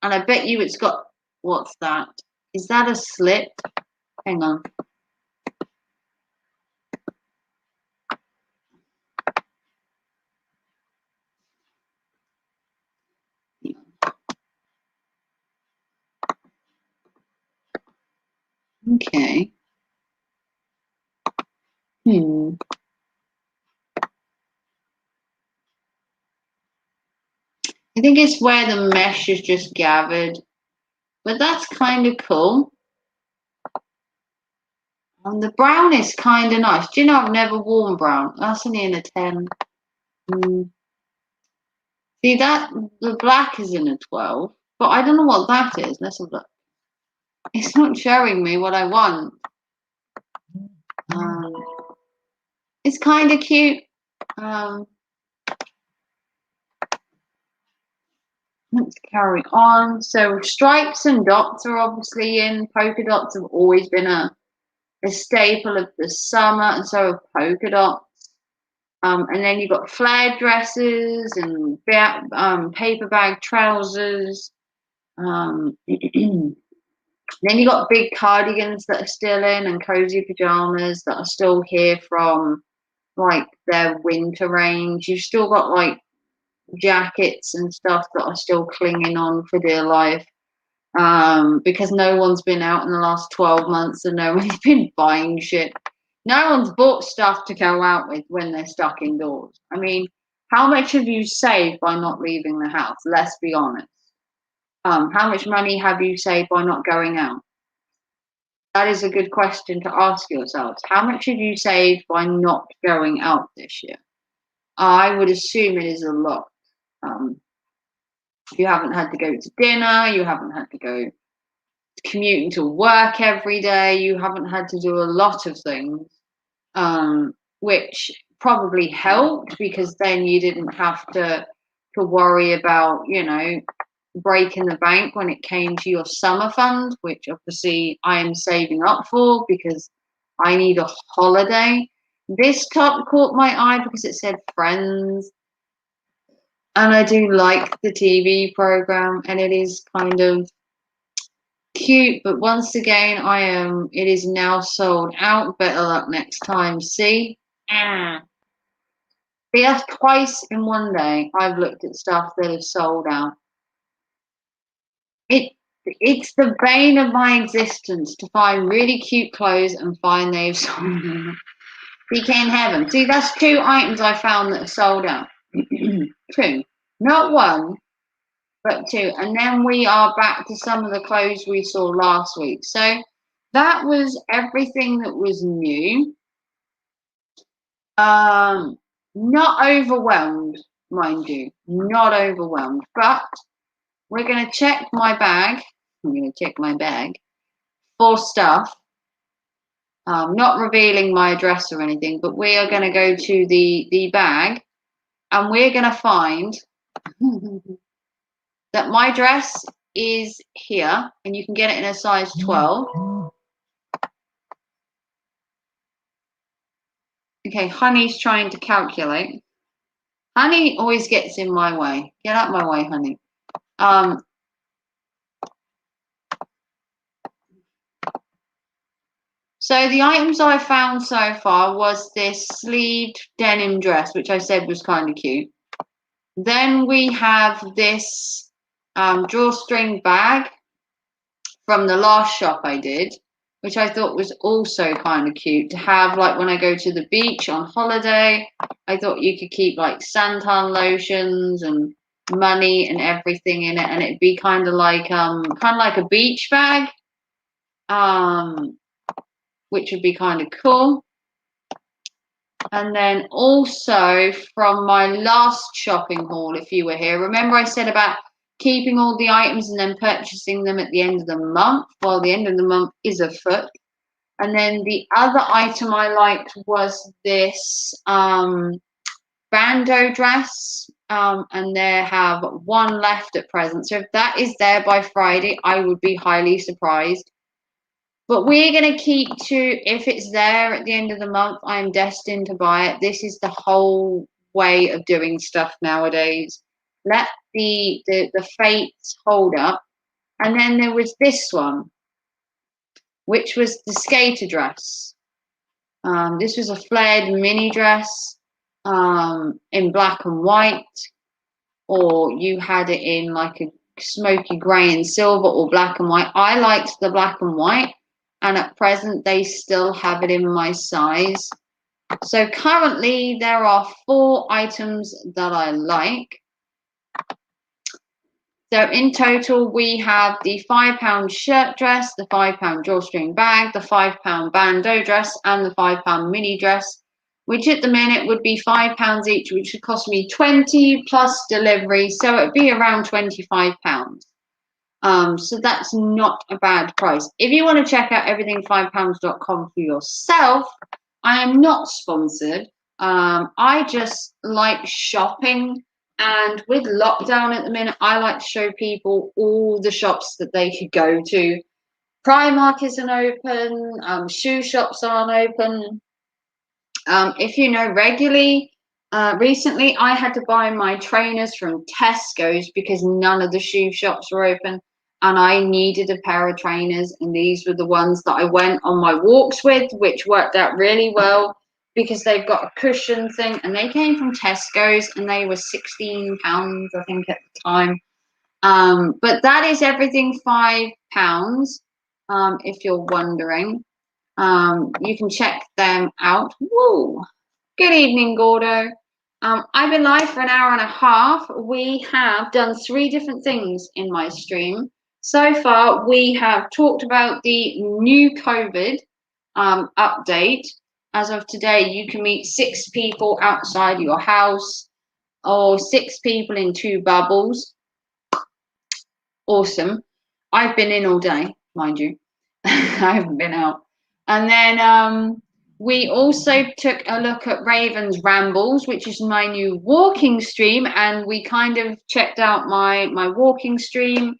And I bet you it's got, what's that? Is that a slip? Hang on. Okay. Hmm. I think it's where the mesh is just gathered. But that's kind of cool. And the brown is kind of nice. Do you know I've never worn brown? That's only in a 10. See that the black is in a 12, but I don't know what that is. Let's have a look. It's not showing me what I want. Um, it's kind of cute. Let's carry on. So stripes and dots are obviously in. Polka dots have always been a staple of the summer, and so have polka dots. And then you've got flared dresses and paper bag trousers. Then you got big cardigans that are still in and cozy pajamas that are still here from like their winter range. You've still got like jackets and stuff that are still clinging on for dear life. Because no one's been out in the last 12 months and no one's been buying shit. No one's bought stuff to go out with when they're stuck indoors. I mean, how much have you saved by not leaving the house? Let's be honest. How much money have you saved by not going out? That is a good question to ask yourselves. How much have you saved by not going out this year? I would assume it is a lot. You haven't had to go to dinner, you haven't had to go commuting to work every day, you haven't had to do a lot of things, which probably helped because then you didn't have to worry about, breaking the bank when it came to your summer fund, which obviously I am saving up for because I need a holiday. This top caught my eye because it said Friends, and I do like the TV program, and it is kind of cute. But once again, it is now sold out. Better luck next time. See, that's twice in one day. I've looked at stuff that is sold out. It's the bane of my existence to find really cute clothes and find they've sold out. You can't have them. See, that's 2 items I found that are sold out. 2, not 1, but 2. And then we are back to some of the clothes we saw last week. So that was everything that was new. Not overwhelmed, mind you, not overwhelmed, but we're going to check my bag. I'm going to check my bag for stuff. Not revealing my address or anything, but we are going to go to the bag and we're going to find that my dress is here and you can get it in a size 12. Okay, Honey's trying to calculate. Honey always gets in my way. Get out my way, Honey. So the items I found so far was this sleeved denim dress, which I said was kind of cute. Then we have this drawstring bag from the last shop I did. which I thought was also kind of cute to have, like when I go to the beach on holiday. I thought you could keep like santan lotions and money and everything in it, and it'd be kind of like a beach bag, which would be kind of cool. And then also from my last shopping haul, if you were here, remember I said about keeping all the items and then purchasing them at the end of the month? Well, the end of the month is afoot. And then the other item I liked was this bandeau dress. And they have one left at present. So if that is there by Friday, I would be highly surprised. But we're going to keep to, if it's there at the end of the month, I'm destined to buy it. This is the whole way of doing stuff nowadays. Let the fates hold up. And then there was this one, which was the skater dress. This was a flared mini dress in black and white, or you had it in like a smoky grey and silver or black and white. I liked the black and white, and at present they still have it in my size. So currently there are 4 items that I like. So in total, we have the £5 shirt dress, the £5 drawstring bag, the £5 bandeau dress, and the £5 mini dress, which at the minute would be £5 each, which would cost me 20 plus delivery. So it'd be around £25. So that's not a bad price. If you want to check out everything5pounds.com for yourself, I am not sponsored. I just like shopping. And with lockdown at the minute, I like to show people all the shops that they could go to. Primark isn't open. Shoe shops aren't open. If you know, recently I had to buy my trainers from Tesco's because none of the shoe shops were open. And I needed a pair of trainers. And these were the ones that I went on my walks with, which worked out really well, because they've got a cushion thing, and they came from Tesco's, and they were £16, I think, at the time. But that is everything £5, if you're wondering. You can check them out. Woo! Good evening, Gordo. I've been live for an hour and a half. We have done 3 different things in my stream. So far, we have talked about the new COVID update. As of today, you can meet 6 people outside your house, or 6 people in 2 bubbles. Awesome. I've been in all day, mind you. I haven't been out. And then we also took a look at Raven's Rambles, which is my new walking stream, and we kind of checked out my walking stream.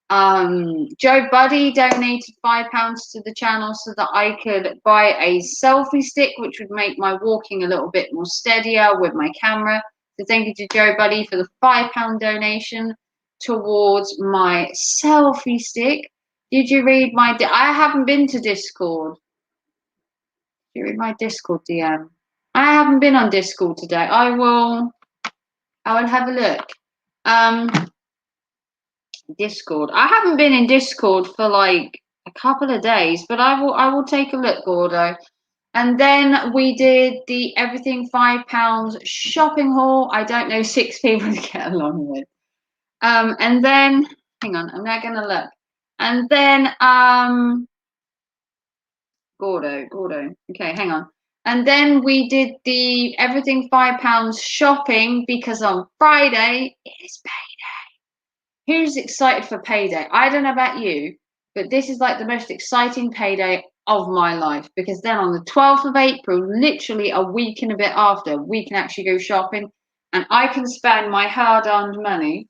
Joe Buddy donated £5 to the channel so that I could buy a selfie stick, which would make my walking a little bit more steadier with my camera. So thank you to Joe Buddy for the £5 donation towards my selfie stick. Did you read my? I haven't been to Discord. Did you read my Discord DM? I haven't been on Discord today. I will have a look. Discord. I haven't been in Discord for like a couple of days, but I will take a look, Gordo. And then we did the everything £5 shopping haul. I don't know 6 people to get along with. And then hang on, I'm now gonna look. And then Gordo. Okay, hang on. And then we did the everything £5 shopping, because on Friday it is payday. Who's excited for payday? I don't know about you, but this is like the most exciting payday of my life, because then on the 12th of April, literally a week and a bit after, we can actually go shopping, and I can spend my hard-earned money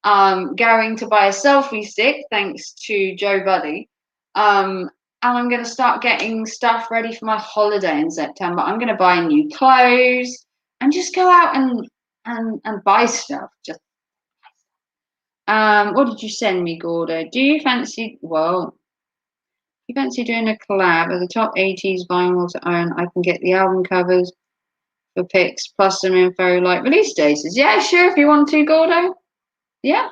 going to buy a selfie stick, thanks to Joe Buddy. And I'm going to start getting stuff ready for my holiday in September. I'm going to buy new clothes and just go out and buy stuff. Just what did you send me, Gordo? Do you fancy? Well, you fancy doing a collab of the top 80s vinyl to own? I can get the album covers for pics plus some info like release dates. Yeah, sure. If you want to, Gordo. Yeah.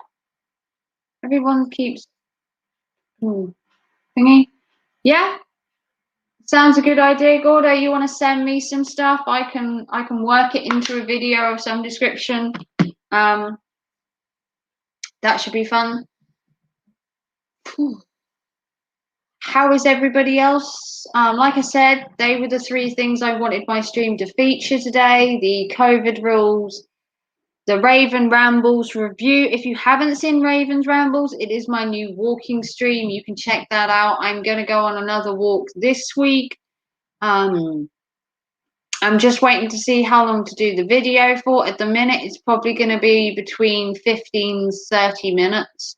Everyone keeps thingy. Yeah. Sounds a good idea, Gordo. You want to send me some stuff? I can work it into a video of some description. That should be fun. How is everybody else? Like I said, they were the 3 things I wanted my stream to feature today: the COVID rules, the Raven Rambles review. If you haven't seen Raven's Rambles, it is my new walking stream. You can check that out. I'm going to go on another walk this week. I'm just waiting to see how long to do the video for. At the minute, it's probably going to be between 15 and 30 minutes,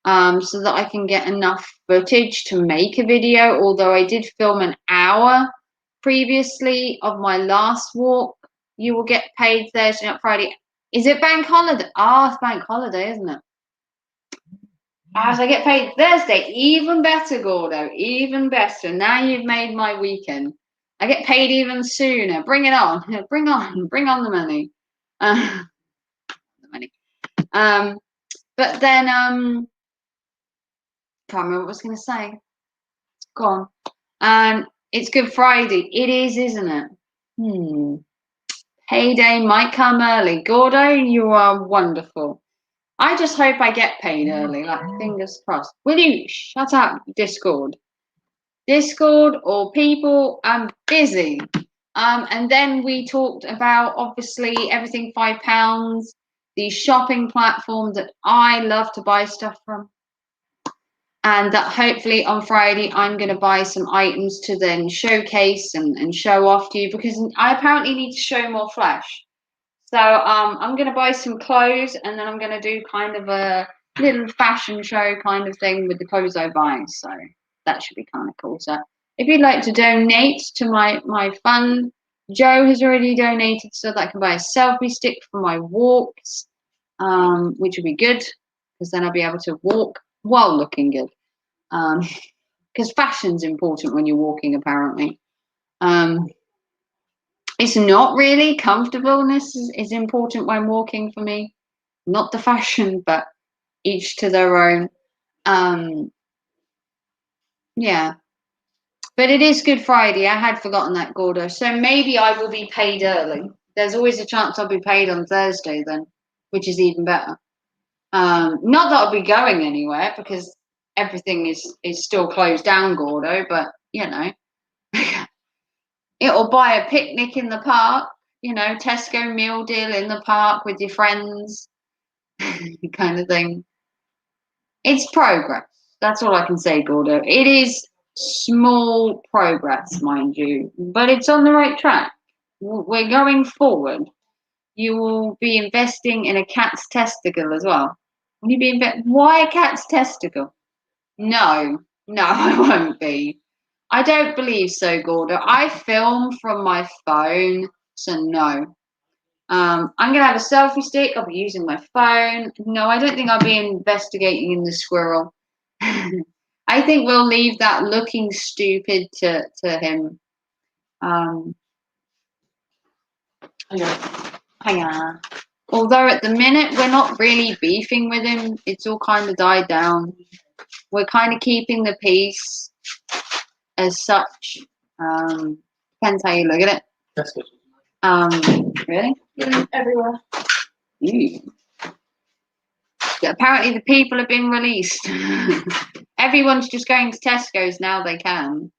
so that I can get enough footage to make a video. Although I did film an hour previously of my last walk. You will get paid Thursday, not Friday. Is it bank holiday? Oh, it's bank holiday, isn't it? As I get paid Thursday, even better, Gordo, even better. Now you've made my weekend. I get paid even sooner. Bring it on. Bring on the money. The money. But then, can't remember what I was going to say. It's gone. It's Good Friday. It is, isn't it? Payday might come early. Gordo, you are wonderful. I just hope I get paid early, like fingers crossed. Will you shut up, Discord? Discord or people, I'm busy. And then we talked about, obviously, everything £5, the shopping platform that I love to buy stuff from. And that hopefully on Friday I'm going to buy some items to then showcase and show off to you, because I apparently need to show more flash. So I'm going to buy some clothes, and then I'm going to do kind of a little fashion show kind of thing with the clothes I buy. So that should be kind of cool. So if you'd like to donate to my fund, Joe has already donated so that I can buy a selfie stick for my walks, which would be good, because then I'll be able to walk while looking good. Because fashion's important when you're walking, apparently. It's not really comfortableness is important when walking for me, not the fashion, but each to their own. Yeah, but it is Good Friday. I had forgotten that, Gordo. So maybe I will be paid early. There's always a chance I'll be paid on Thursday then, which is even better. Not that I'll be going anywhere, because everything is still closed down, Gordo. But you know, it'll buy a picnic in the park. You know, Tesco meal deal in the park with your friends, kind of thing. It's progress. That's all I can say, Gordo. It is small progress, mind you, but it's on the right track. We're going forward. You will be investing in a cat's testicle as well. Will you be Why a cat's testicle? No, I won't be. I don't believe so, Gordo. I film from my phone, so no. I'm going to have a selfie stick. I'll be using my phone. No, I don't think I'll be investigating in the squirrel. I think we'll leave that looking stupid to him. Hang on. Although at the minute we're not really beefing with him. It's all kind of died down. We're kind of keeping the peace as such. Depends how you look at it. That's good. Really? Everywhere. Yeah, apparently the people have been released. Everyone's just going to Tesco's now they can.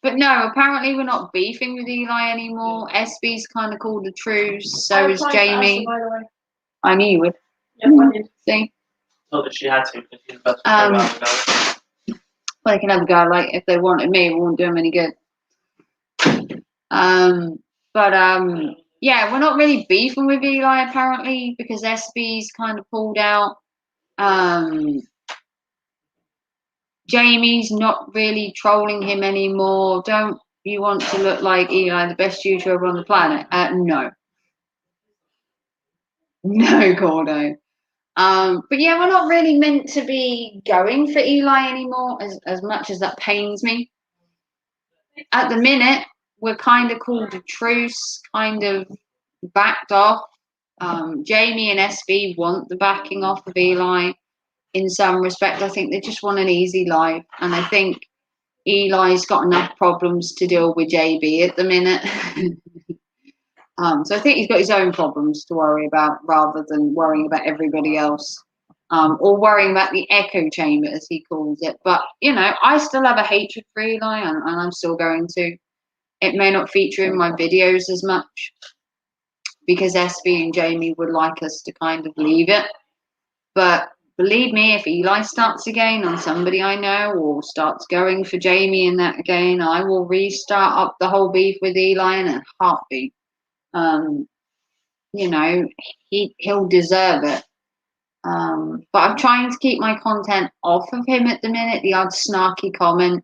But no, apparently we're not beefing with Eli anymore. SB's kind of called a truce. So is Jamie. By the way. I knew you would. Yeah, I did. See? Not that she had to, because she's about to go around. Well, they can have a go. Like if they wanted me, it wouldn't do them any good. Yeah, we're not really beefing with Eli apparently, because SB's kind of pulled out. Jamie's not really trolling him anymore. Don't you want to look like Eli, the best YouTuber on the planet? No. No, Gordo. But yeah, we're not really meant to be going for Eli anymore, as much as that pains me. At the minute, we're kind of called a truce, kind of backed off. Jamie and SB want the backing off of Eli in some respect. I think they just want an easy life. And I think Eli's got enough problems to deal with JB at the minute. So I think he's got his own problems to worry about rather than worrying about everybody else. Or worrying about the echo chamber, as he calls it. But, you know, I still have a hatred for Eli, and I'm still going to. It may not feature in my videos as much because SB and Jamie would like us to kind of leave it. But believe me, if Eli starts again on somebody I know or starts going for Jamie and that again, I will restart up the whole beef with Eli in a heartbeat. You know, he'll deserve it. But I'm trying to keep my content off of him at the minute. The odd snarky comment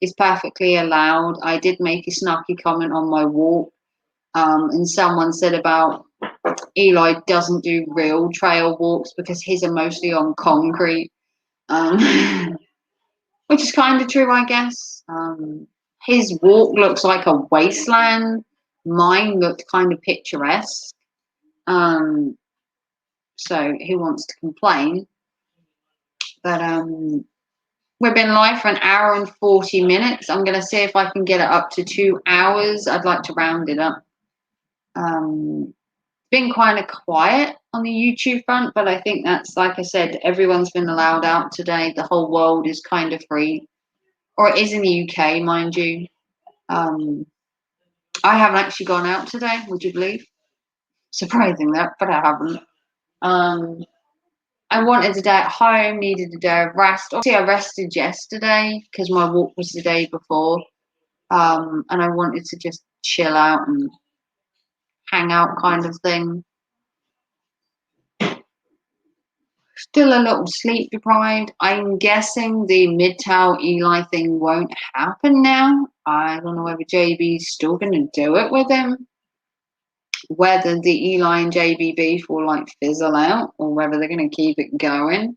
is perfectly allowed. I did make a snarky comment on my walk, and someone said about Eli doesn't do real trail walks because his are mostly on concrete, which is kind of true, I guess. His walk looks like a wasteland. Mine looked kind of picturesque. So who wants to complain? But we've been live for an hour and 40 minutes. I'm going to see if I can get it up to 2 hours. I'd like to round it up. Been kind of quiet on the YouTube front, but I think that's, like I said, everyone's been allowed out today. The whole world is kind of free, or it is in the UK, mind you. I haven't actually gone out today, would you believe? Surprising that, but I haven't. I wanted a day at home, needed a day of rest. Obviously, I rested yesterday because my walk was the day before. And I wanted to just chill out and hang out kind of thing. Still a little sleep deprived. I'm guessing the Midtown Eli thing won't happen now. I don't know whether JB's still going to do it with him. Whether the Eli and JB beef will like fizzle out or whether they're going to keep it going.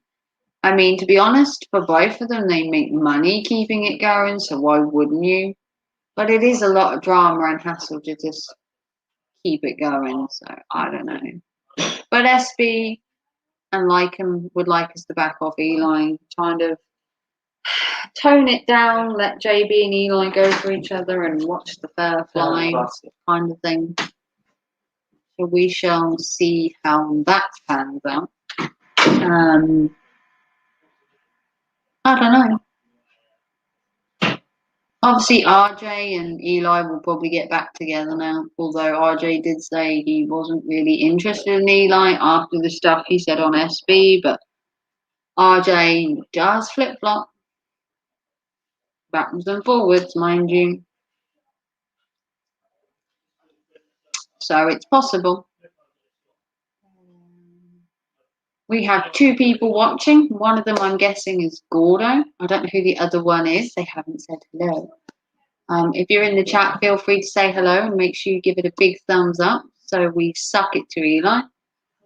I mean, to be honest, for both of them, they make money keeping it going, so why wouldn't you? But it is a lot of drama and hassle to just keep it going, so I don't know. But SB and Lycum would like us to back off Eli, kind of tone it down, let JB and Eli go for each other and watch the fair flying kind of thing. So we shall see how that pans out. I don't know. Obviously, RJ and Eli will probably get back together now, although RJ did say he wasn't really interested in Eli after the stuff he said on SB, but RJ does flip-flop. Backwards and forwards, mind you. So it's possible. We have 2 people watching. One of them, I'm guessing, is Gordo. I don't know who the other one is. They haven't said hello. If you're in the chat, feel free to say hello and make sure you give it a big thumbs up so we suck it to Eli.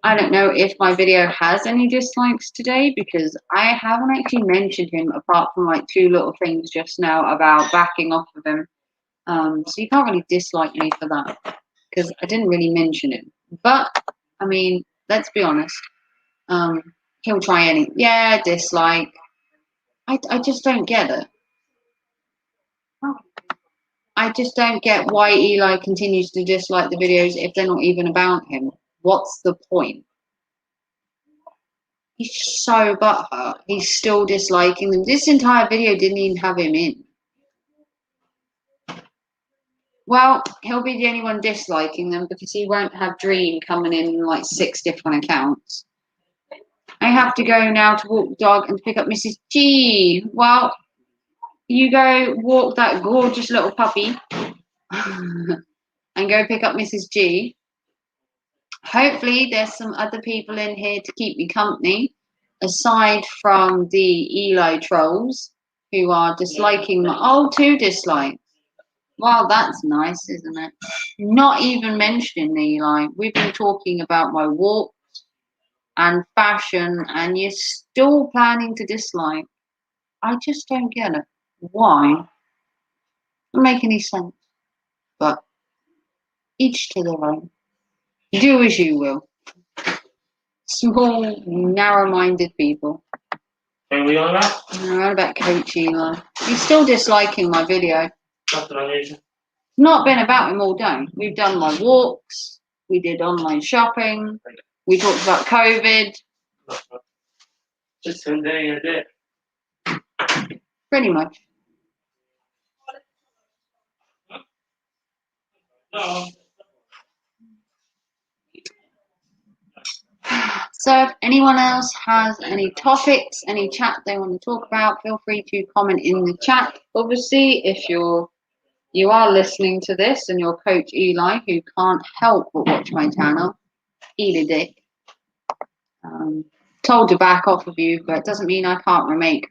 I don't know if my video has any dislikes today because I haven't actually mentioned him apart from like 2 little things just now about backing off of him. So you can't really dislike me for that because I didn't really mention it. But, I mean, let's be honest. He'll try any. Yeah, dislike. I just don't get it. I just don't get why Eli continues to dislike the videos if they're not even about him. What's the point? He's so butthurt. He's still disliking them. This entire video didn't even have him in. Well, he'll be the only one disliking them because he won't have Dream coming in like 6 different accounts. I have to go now to walk the dog and pick up Mrs. G. Well, you go walk that gorgeous little puppy and go pick up Mrs. G. Hopefully there's some other people in here to keep me company, aside from the Eli trolls who are disliking my 2 dislikes. Well, that's nice, isn't it? Not even mentioning Eli. We've been talking about my walks and fashion, and you're still planning to dislike. I just don't get it. Why? Doesn't make any sense. But each to their own. Do as you will. Small, narrow-minded people. What are we on about? We're on about Coach Eli. He's still disliking my video. That's unusual. Not been about him all day. We've done my walks. We did online shopping. We talked about COVID. Just him doing a bit. Pretty much. No. So if anyone else has any topics, any chat they want to talk about, feel free to comment in the chat. Obviously, if you are listening to this and you're Coach Eli, who can't help but watch my channel, eat a dick. Told to back off of you, but it doesn't mean I can't remake.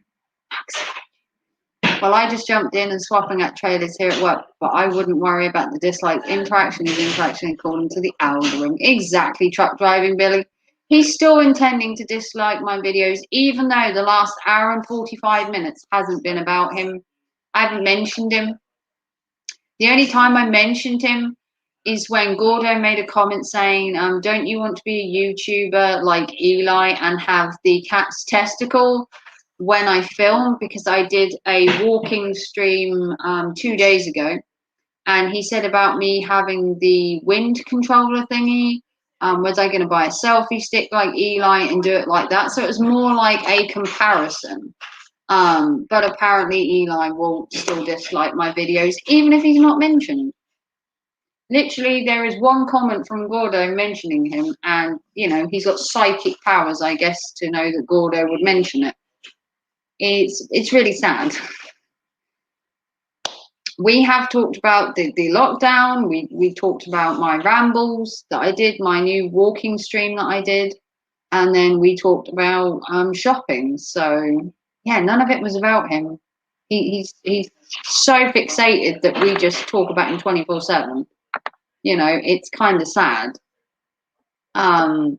Well, I just jumped in and swapping at trailers here at work, but I wouldn't worry about the dislike. Interaction is interaction according to the algorithm. Exactly, truck driving Billy. He's still intending to dislike my videos, even though the last hour and 45 minutes hasn't been about him. I haven't mentioned him. The only time I mentioned him is when Gordo made a comment saying, don't you want to be a YouTuber like Eli and have the cat's testicle when I film? Because I did a walking stream 2 days ago, and he said about me having the wind controller thingy. Was I going to buy a selfie stick like Eli and do it like that? So it was more like a comparison. But apparently Eli will still dislike my videos, even if he's not mentioned. Literally, there is one comment from Gordo mentioning him, and, he's got psychic powers, I guess, to know that Gordo would mention it. It's really sad. We have talked about the lockdown. We talked about my rambles that I did, my new walking stream that I did, and then we talked about shopping. So yeah, none of it was about him. He's so fixated that we just talk about him 24/7. It's kind of sad. But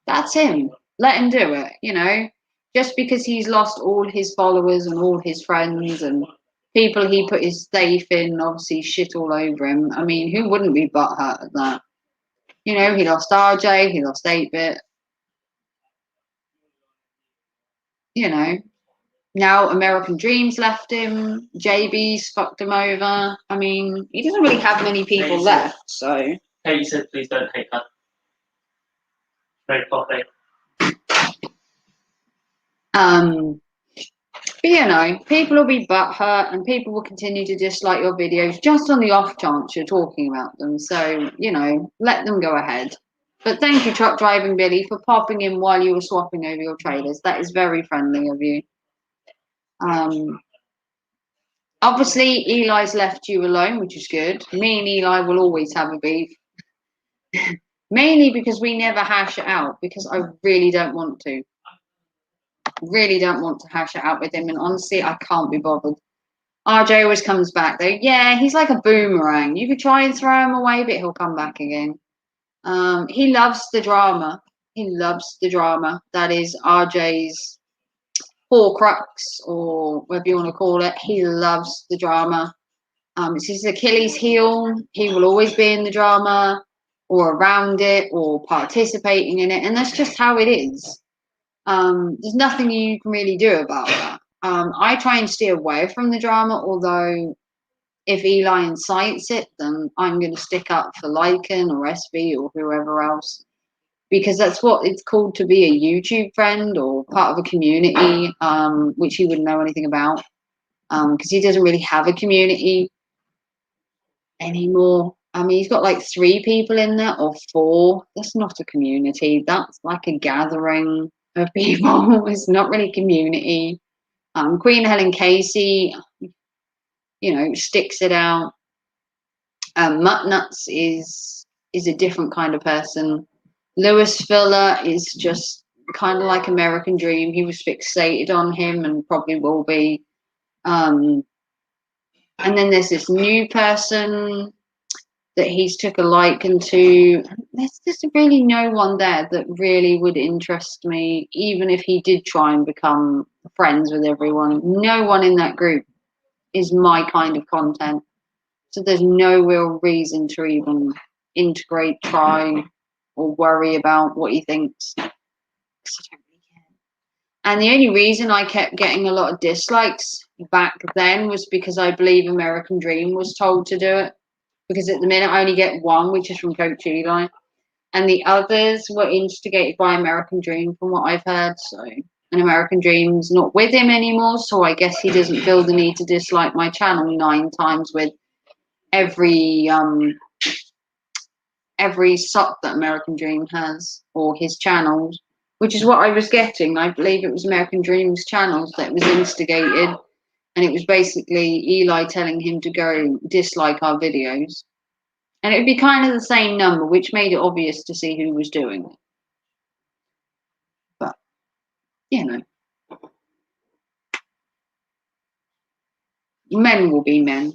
that's him. Let him do it. Just because he's lost all his followers and all his friends and people he put his faith in, obviously shit all over him. I mean, who wouldn't be butthurt at that? He lost RJ, he lost 8-Bit. Now American Dreams left him, JB's fucked him over. I mean, he doesn't really have many people left, so. Katie said, please don't hate her. Very poppy. But people will be butthurt and people will continue to dislike your videos just on the off chance you're talking about them. So, let them go ahead. But thank you, Truck Driving Billy, for popping in while you were swapping over your trailers. That is very friendly of you. Obviously, Eli's left you alone, which is good. Me and Eli will always have a beef. Mainly because we never hash it out, because I really don't want to. Really don't want to hash it out with him, and honestly, I can't be bothered. RJ always comes back, though. Yeah, he's like a boomerang. You could try and throw him away, but he'll come back again. He loves the drama. He loves the drama. That is RJ's Horcrux, or whatever you want to call it. He loves the drama. It's his Achilles heel. He will always be in the drama, or around it, or participating in it, and that's just how it is. There's nothing you can really do about that. I try and steer away from the drama, although if Eli incites it, then I'm going to stick up for Lycan or SB or whoever else, because that's what it's called to be a YouTube friend or part of a community, which he wouldn't know anything about, because he doesn't really have a community anymore. I mean, he's got like 3 people in there or 4. That's not a community. That's like a gathering of people. It's not really community. Queen Helen Casey, sticks it out. Muttnuts is a different kind of person. Lewis Filler is just kind of like American Dream. He was fixated on him and probably will be. And then there's this new person that he's took a liking to. There's just really no one there that really would interest me, even if he did try and become friends with everyone. No one in that group is my kind of content. So there's no real reason to even integrate, try, or worry about what he thinks. I don't really care. And the only reason I kept getting a lot of dislikes back then was because I believe American Dream was told to do it. Because at the minute I only get one, which is from Coach Eli. And the others were instigated by American Dream, from what I've heard. So, and American Dream's not with him anymore, so I guess he doesn't feel the need to dislike my channel 9 times with every suck that American Dream has, or his channels, which is what I was getting. I believe it was American Dream's channels that was instigated, and it was basically Eli telling him to go dislike our videos. And it would be kind of the same number, which made it obvious to see who was doing it. But, you know, men will be men.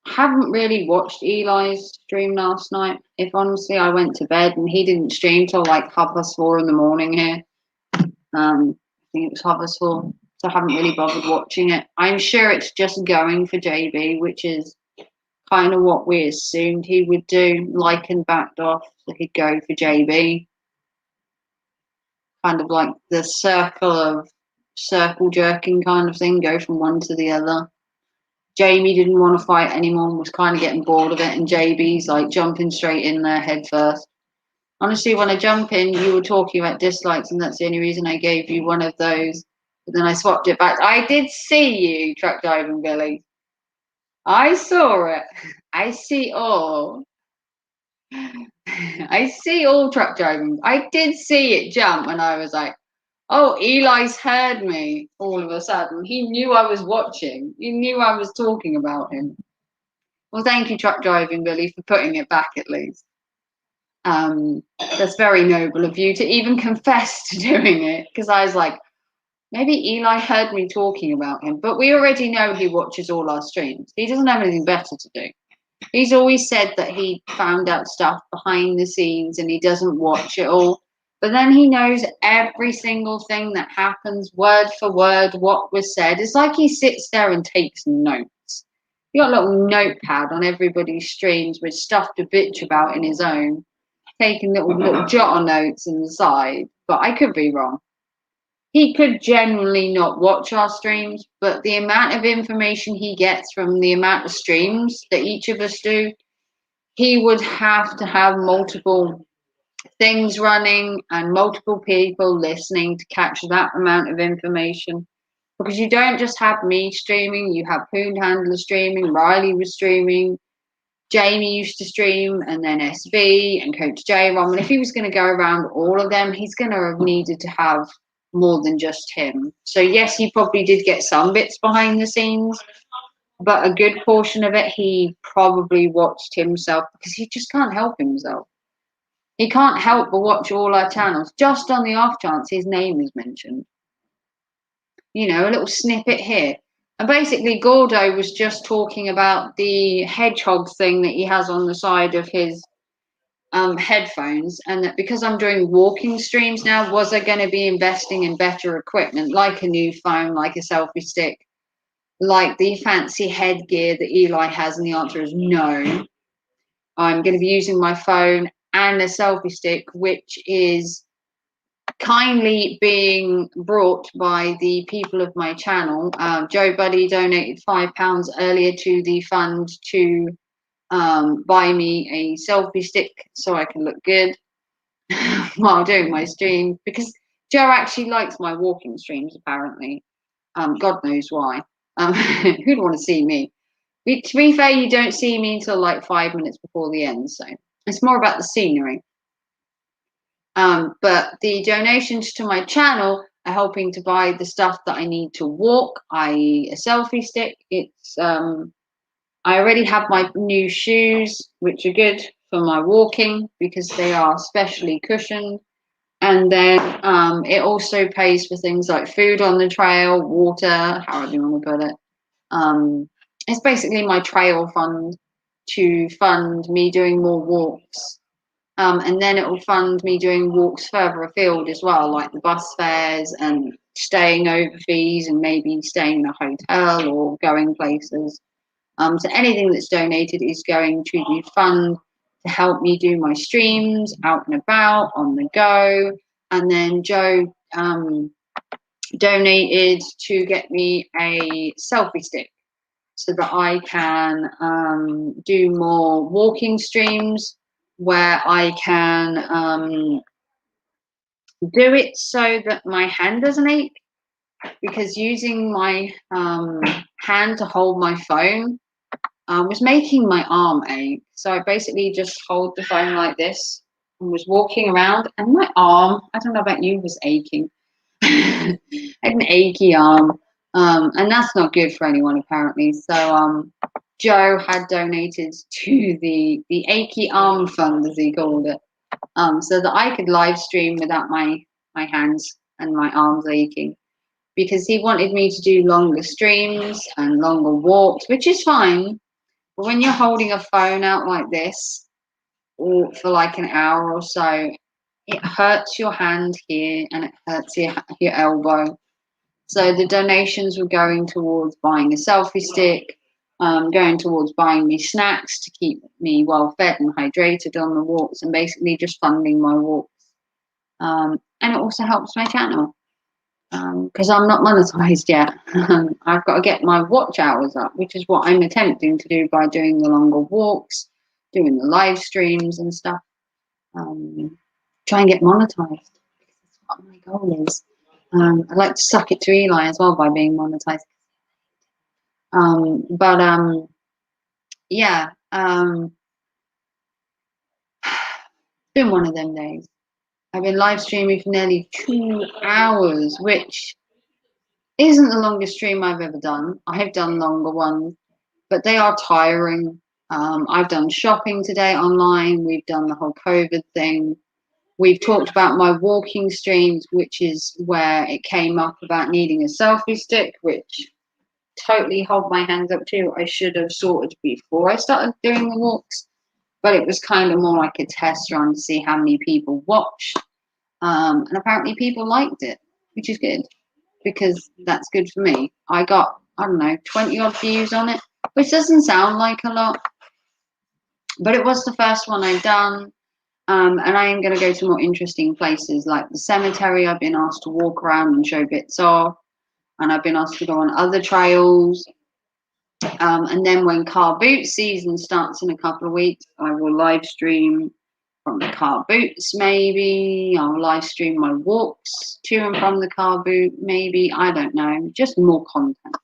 Haven't really watched Eli's stream last night. If honestly, I went to bed and he didn't stream till like 4:30 in the morning here. I think it was 4:30, so I haven't really bothered watching it. I'm sure it's just going for JB, which is kind of what we assumed he would do. Like and backed off, so he'd go for JB. Kind of like the circle jerking kind of thing, go from one to the other. Jamie didn't want to fight anymore and was kind of getting bored of it, and JB's like jumping straight in there head first. Honestly, when I jump in, you were talking about dislikes, and that's the only reason I gave you one of those. But then I swapped it back. I did see you, truck driving Billy. I saw it. I see all. I see all truck driving. I did see it jump, and I was like, oh, Eli's heard me all of a sudden. He knew I was watching. He knew I was talking about him. Well, thank you, truck driving Billy, for putting it back at least. That's very noble of you to even confess to doing it, because I was like, maybe Eli heard me talking about him. But we already know he watches all our streams. He doesn't have anything better to do. He's always said that he found out stuff behind the scenes and he doesn't watch it all. But then he knows every single thing that happens, word for word, what was said. It's like he sits there and takes notes. He got a little notepad on everybody's streams with stuff to bitch about in his own, taking little jot notes on the side. But I could be wrong. He could generally not watch our streams, but the amount of information he gets from the amount of streams that each of us do, he would have to have multiple things running and multiple people listening to capture that amount of information. Because you don't just have me streaming, you have Poon Handler streaming, Riley was streaming, Jamie used to stream, and then SV and Coach J Rom. And if he was going to go around all of them, he's going to have needed to have more than just him. So yes, he probably did get some bits behind the scenes, but a good portion of it he probably watched himself, because he just can't help himself. He can't help but watch all our channels, just on the off chance his name is mentioned. You know, a little snippet here. And basically Gordo was just talking about the hedgehog thing that he has on the side of his headphones, and that because I'm doing walking streams now, was I going to be investing in better equipment, like a new phone, like a selfie stick, like the fancy headgear that Eli has? And the answer is no. I'm going to be using my phone and a selfie stick, which is kindly being brought by the people of my channel. Joe Buddy donated £5 earlier to the fund to buy me a selfie stick so I can look good while doing my stream, because Joe actually likes my walking streams apparently. God knows why. Who'd want to see me? To be fair, you don't see me until like 5 minutes before the end, so it's more about the scenery. But the donations to my channel are helping to buy the stuff that I need to walk, i.e. a selfie stick. It's I already have my new shoes, which are good for my walking because they are specially cushioned. And then it also pays for things like food on the trail, water, however you want to put it. It's basically my trail fund to fund me doing more walks. And then it will fund me doing walks further afield as well, like the bus fares and staying over fees and maybe staying in a hotel or going places. So anything that's donated is going to fund to help me do my streams out and about on the go. And then Joe donated to get me a selfie stick so that I can do more walking streams where I can do it so that my hand doesn't ache, because using my hand to hold my phone was making my arm ache. So I basically just hold the phone like this and was walking around, and my arm, I don't know about you, was aching. I had an achy arm, and that's not good for anyone apparently. So Joe had donated to the achy arm fund, as he called it, so that I could live stream without my hands and my arms aching, because he wanted me to do longer streams and longer walks, which is fine. But when you're holding a phone out like this, or for like an hour or so, it hurts your hand here and it hurts your elbow. So the donations were going towards buying a selfie stick, going towards buying me snacks to keep me well fed and hydrated on the walks, and basically just funding my walks. And it also helps my channel, because I'm not monetized yet. I've got to get my watch hours up, which is what I'm attempting to do by doing the longer walks, doing the live streams and stuff. Try and get monetized. That's what my goal is. I'd like to suck it to Eli as well by being monetized. Yeah, it's been one of them days. I've been live streaming for nearly 2 hours, which isn't the longest stream I've ever done. I have done longer ones, but they are tiring. I've done shopping today online. We've done the whole COVID thing. We've talked about my walking streams, which is where it came up about needing a selfie stick, which totally hold my hands up to. I should have sorted before I started doing the walks, but it was kind of more like a test run to see how many people watched. And apparently people liked it, which is good, because that's good for me. I got, I don't know, 20 odd views on it, which doesn't sound like a lot, but it was the first one I've done. And I am going to go to more interesting places like the cemetery. I've been asked to walk around and show bits of, and I've been asked to go on other trails. And then when car boot season starts in a couple of weeks, I will live stream from the car boots, maybe. I'll live stream my walks to and from the car boot, maybe. I don't know, just more content.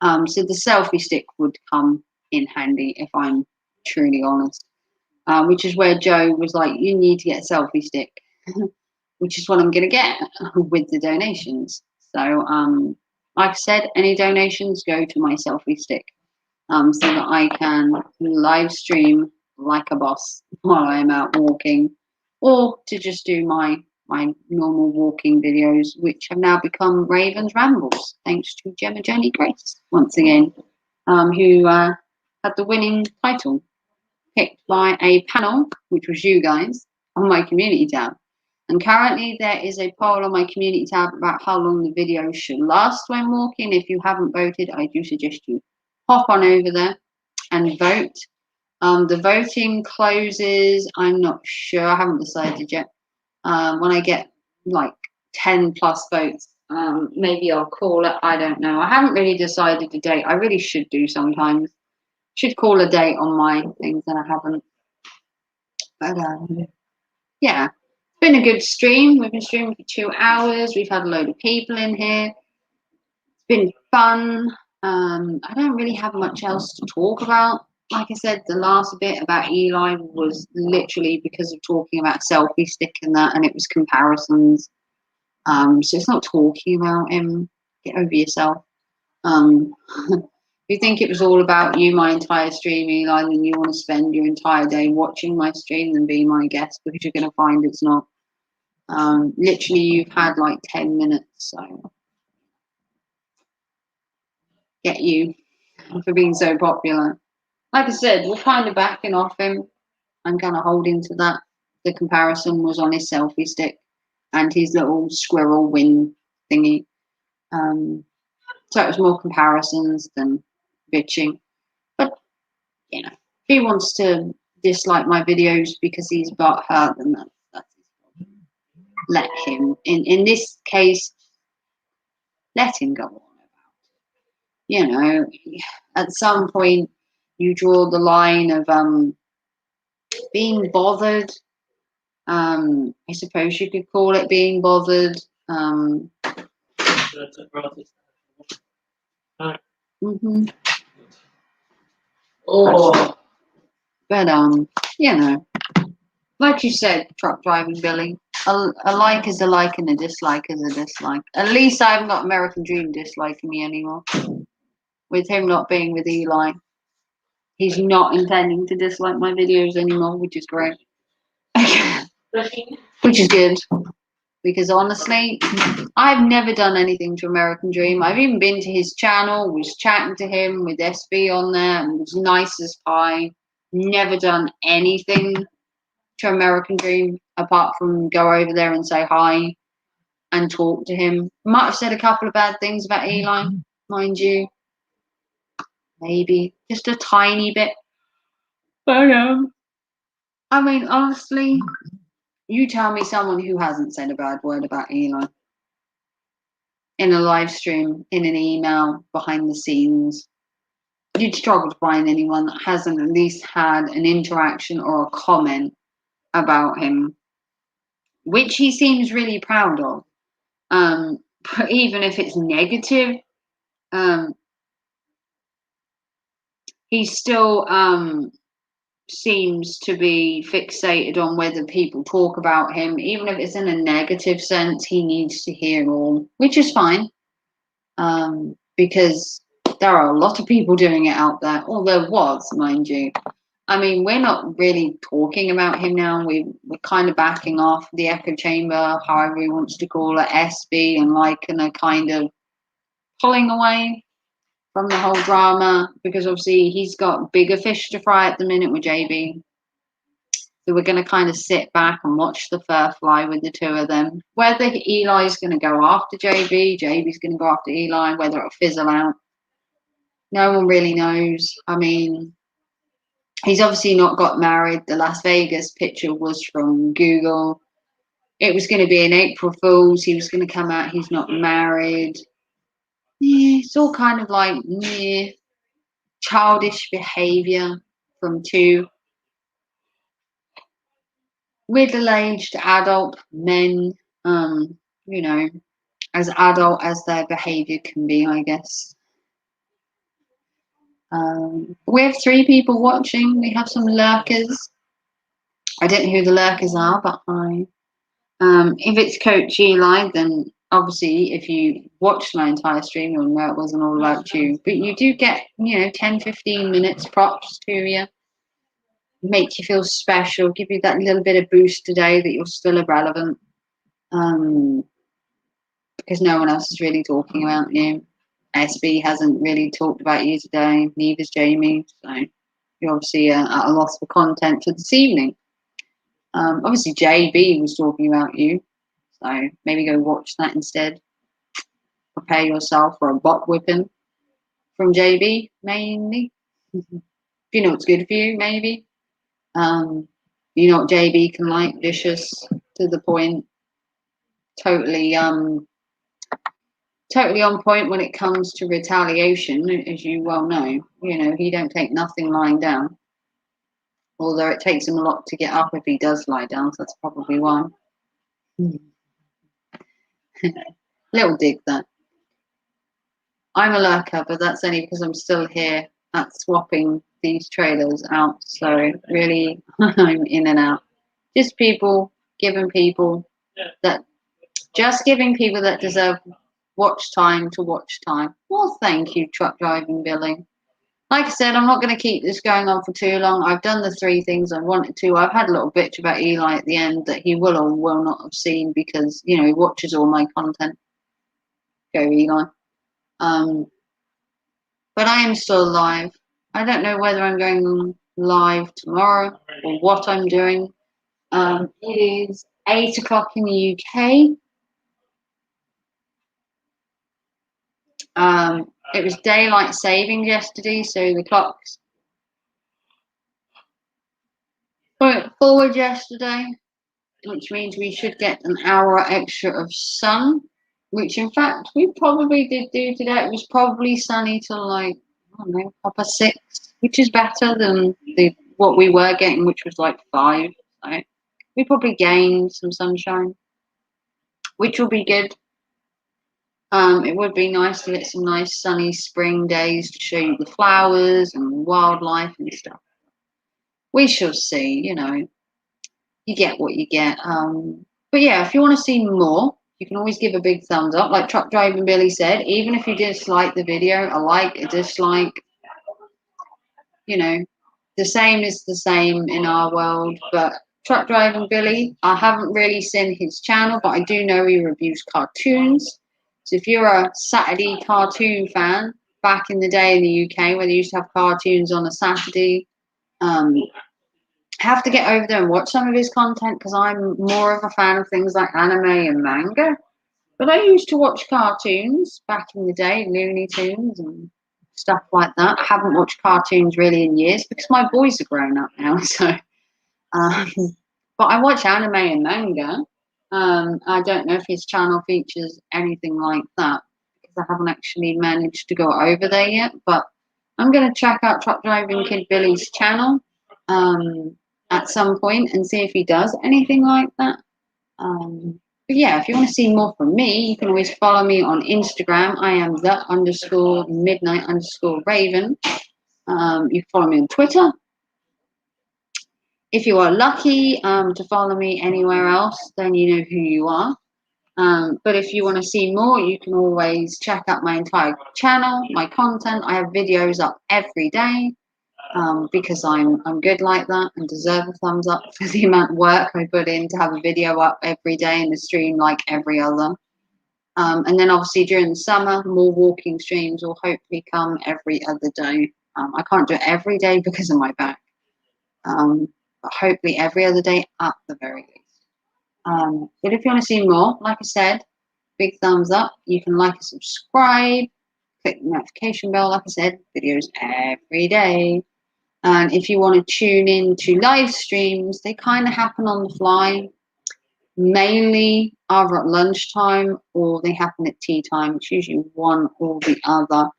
So the selfie stick would come in handy, if I'm truly honest. Which is where Joe was like, you need to get a selfie stick, which is what I'm going to get with the donations. So, like I said, any donations go to my selfie stick, so that I can live stream like a boss while I'm out walking, or to just do my normal walking videos, which have now become Raven's Rambles, thanks to Gemma Jenny Grace, once again, who had the winning title, picked by a panel, which was you guys, on my community tab. And currently there is a poll on my community tab about how long the video should last when walking. If you haven't voted, I do suggest you hop on over there and vote. The voting closes, I'm not sure, I haven't decided yet. When I get like 10 plus votes, maybe I'll call it, I don't know. I haven't really decided the date. I really should do sometimes. Should call a date on my things, and I haven't. But yeah, it's been a good stream. We've been streaming for 2 hours. We've had a load of people in here. It's been fun. I don't really have much else to talk about. Like I said, the last bit about Eli was literally because of talking about selfie stick and that, and it was comparisons. So it's not talking about him. Get over yourself. If you think it was all about you, my entire stream, Eli, then you want to spend your entire day watching my stream and be my guest, because you're going to find it's not. Literally, you've had like 10 minutes, so get you for being so popular. Like I said, we're kind of backing off him. I'm kind of holding to that. The comparison was on his selfie stick and his little squirrel wing thingy. So it was more comparisons than bitching. But, you know, if he wants to dislike my videos because he's butthurt, then that's let him. In this case, let him go on. You know, at some point you draw the line of being bothered. I suppose you could call it being bothered. Mhm. Oh, But you know, like you said, truck driving Billy, a like is a like and a dislike is a dislike. At least I haven't got American Dream disliking me anymore. With him not being with Eli, he's not intending to dislike my videos anymore, which is great. Which is good. Because honestly, I've never done anything to American Dream. I've even been to his channel, was chatting to him with SB on there, and was nice as pie. Never done anything to American Dream apart from go over there and say hi and talk to him. Might have said a couple of bad things about Eli, mind you. Maybe just a tiny bit. But I mean, honestly, you tell me someone who hasn't said a bad word about Eli in a live stream, in an email, behind the scenes. You'd struggle to find anyone that hasn't at least had an interaction or a comment about him, which he seems really proud of. But even if it's negative, um, he still seems to be fixated on whether people talk about him. Even if it's in a negative sense, he needs to hear all, which is fine. Because there are a lot of people doing it out there, or there was, mind you. I mean, we're not really talking about him now. We're kind of backing off the echo chamber, however he wants to call it, SB, and Lycan are kind of pulling away from the whole drama because obviously he's got bigger fish to fry at the minute with JB. So we're going to kind of sit back and watch the fur fly with the two of them. Whether Eli's going to go after JB, JB's going to go after Eli, whether it'll fizzle out, no one really knows. I mean, he's obviously not got married. The Las Vegas picture was from Google. It was going to be an April Fool's. He was going to come out. He's not married. Yeah, it's all kind of like childish behavior from two middle-aged adult men. You know, as adult as their behavior can be, I guess. We have 3 people watching. We have some lurkers. I don't know who the lurkers are, but hi. If it's Coach Eli, then obviously if you watched my entire stream, you'll know it wasn't all about you. But you do get, 10, 15 minutes props to you. Make you feel special, give you that little bit of boost today that you're still irrelevant. Because no one else is really talking about you. SB hasn't really talked about you today, neither's Jamie. So you're obviously at a loss for content for this evening. Obviously JB was talking about you, so maybe go watch that instead. Prepare yourself for a bot whipping from JB, mainly. If you know what's good for you, maybe. You know what JB can like, vicious, to the point, totally on point when it comes to retaliation, as you well know. He don't take nothing lying down. Although it takes him a lot to get up if he does lie down, so that's probably why. Little dig that. I'm a lurker, but that's only because I'm still here at swapping these trailers out. So really, I'm in and out. Just giving people that deserve watch time to watch time. Well, thank you, truck driving Billy. Like I said, I'm not going to keep this going on for too long. I've done the 3 things I wanted to. I've had a little bitch about Eli at the end that he will or will not have seen because, he watches all my content. Go Eli. But I am still live. I don't know whether I'm going live tomorrow or what I'm doing. It is 8 o'clock in the UK. It was daylight saving yesterday, so the clocks Put it forward yesterday, which means we should get an hour extra of sun, which in fact we probably did do today. It was probably sunny till like, I don't know, 6, which is better than what we were getting, which was like 5. So we probably gained some sunshine, which will be good. It would be nice to get some nice sunny spring days to show you the flowers and wildlife and stuff. We shall see, you know. You get what you get. But yeah, if you want to see more, you can always give a big thumbs up. Like Truck Driving Billy said, even if you dislike the video, a like, a dislike, you know, the same is the same in our world. But Truck Driving Billy, I haven't really seen his channel, but I do know he reviews cartoons. So if you're a Saturday cartoon fan, back in the day in the UK where they used to have cartoons on a Saturday, have to get over there and watch some of his content because I'm more of a fan of things like anime and manga. But I used to watch cartoons back in the day, Looney Tunes and stuff like that. I haven't watched cartoons really in years because my boys are grown up now. So, but I watch anime and manga. I don't know if his channel features anything like that because I haven't actually managed to go over there yet. But I'm going to check out Truck Driving Kid Billy's channel at some point and see if he does anything like that. But yeah, if you want to see more from me, you can always follow me on Instagram. I am _midnight_raven. You can follow me on Twitter. If you are lucky to follow me anywhere else, then you know who you are. But if you want to see more, you can always check out my entire channel, my content. I have videos up every day because I'm good like that and deserve a thumbs up for the amount of work I put in to have a video up every day and the stream like every other. And then obviously during the summer, more walking streams will hopefully come every other day. I can't do it every day because of my back. But hopefully every other day at the very least. But if you want to see more, like I said, big thumbs up. You can like and subscribe, click the notification bell. Like I said, videos every day. And if you want to tune in to live streams, they kind of happen on the fly, mainly either at lunchtime or they happen at tea time. It's usually one or the other.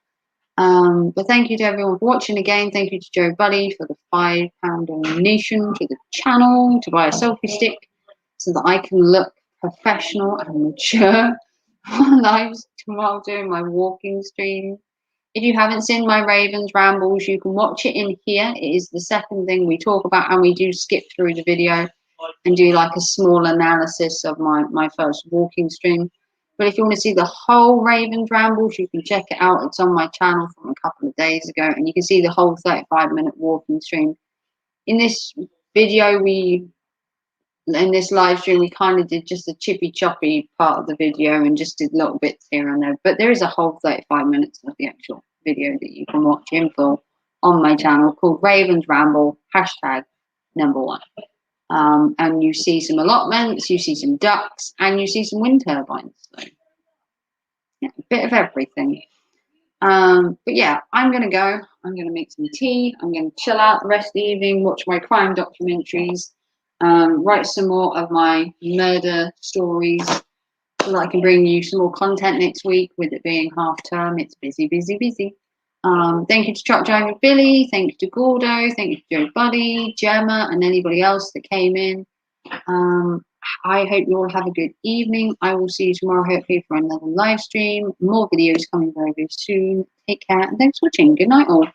But thank you to everyone for watching again. Thank you to Joe Buddy for the £5 donation to the channel to buy a selfie stick so that I can look professional and mature on live while doing my walking stream. If you haven't seen my Ravens Rambles, you can watch it in here. It is the second thing we talk about, and we do skip through the video and do like a small analysis of my first walking stream. But if you want to see the whole Ravens Rambles, you can check it out. It's on my channel from a couple of days ago, and you can see the whole 35-minute walking stream. In this video, in this live stream, we kind of did just a chippy choppy part of the video and just did little bits here and there. But there is a whole 35 minutes of the actual video that you can watch in full on my channel called Ravens Ramble #1. And you see some allotments, you see some ducks, and you see some wind turbines. So, yeah, a bit of everything. But yeah, I'm going to go. I'm going to make some tea. I'm going to chill out the rest of the evening, watch my crime documentaries, write some more of my murder stories so that I can bring you some more content next week. With it being half term, it's busy, busy, busy. Thank you to Truck Driver Billy. Thank you to Gordo. Thank you to Joe Buddy, Gemma, and anybody else that came in. I hope you all have a good evening. I will see you tomorrow, hopefully, for another live stream. More videos coming very, very soon. Take care, and thanks for watching. Good night, all.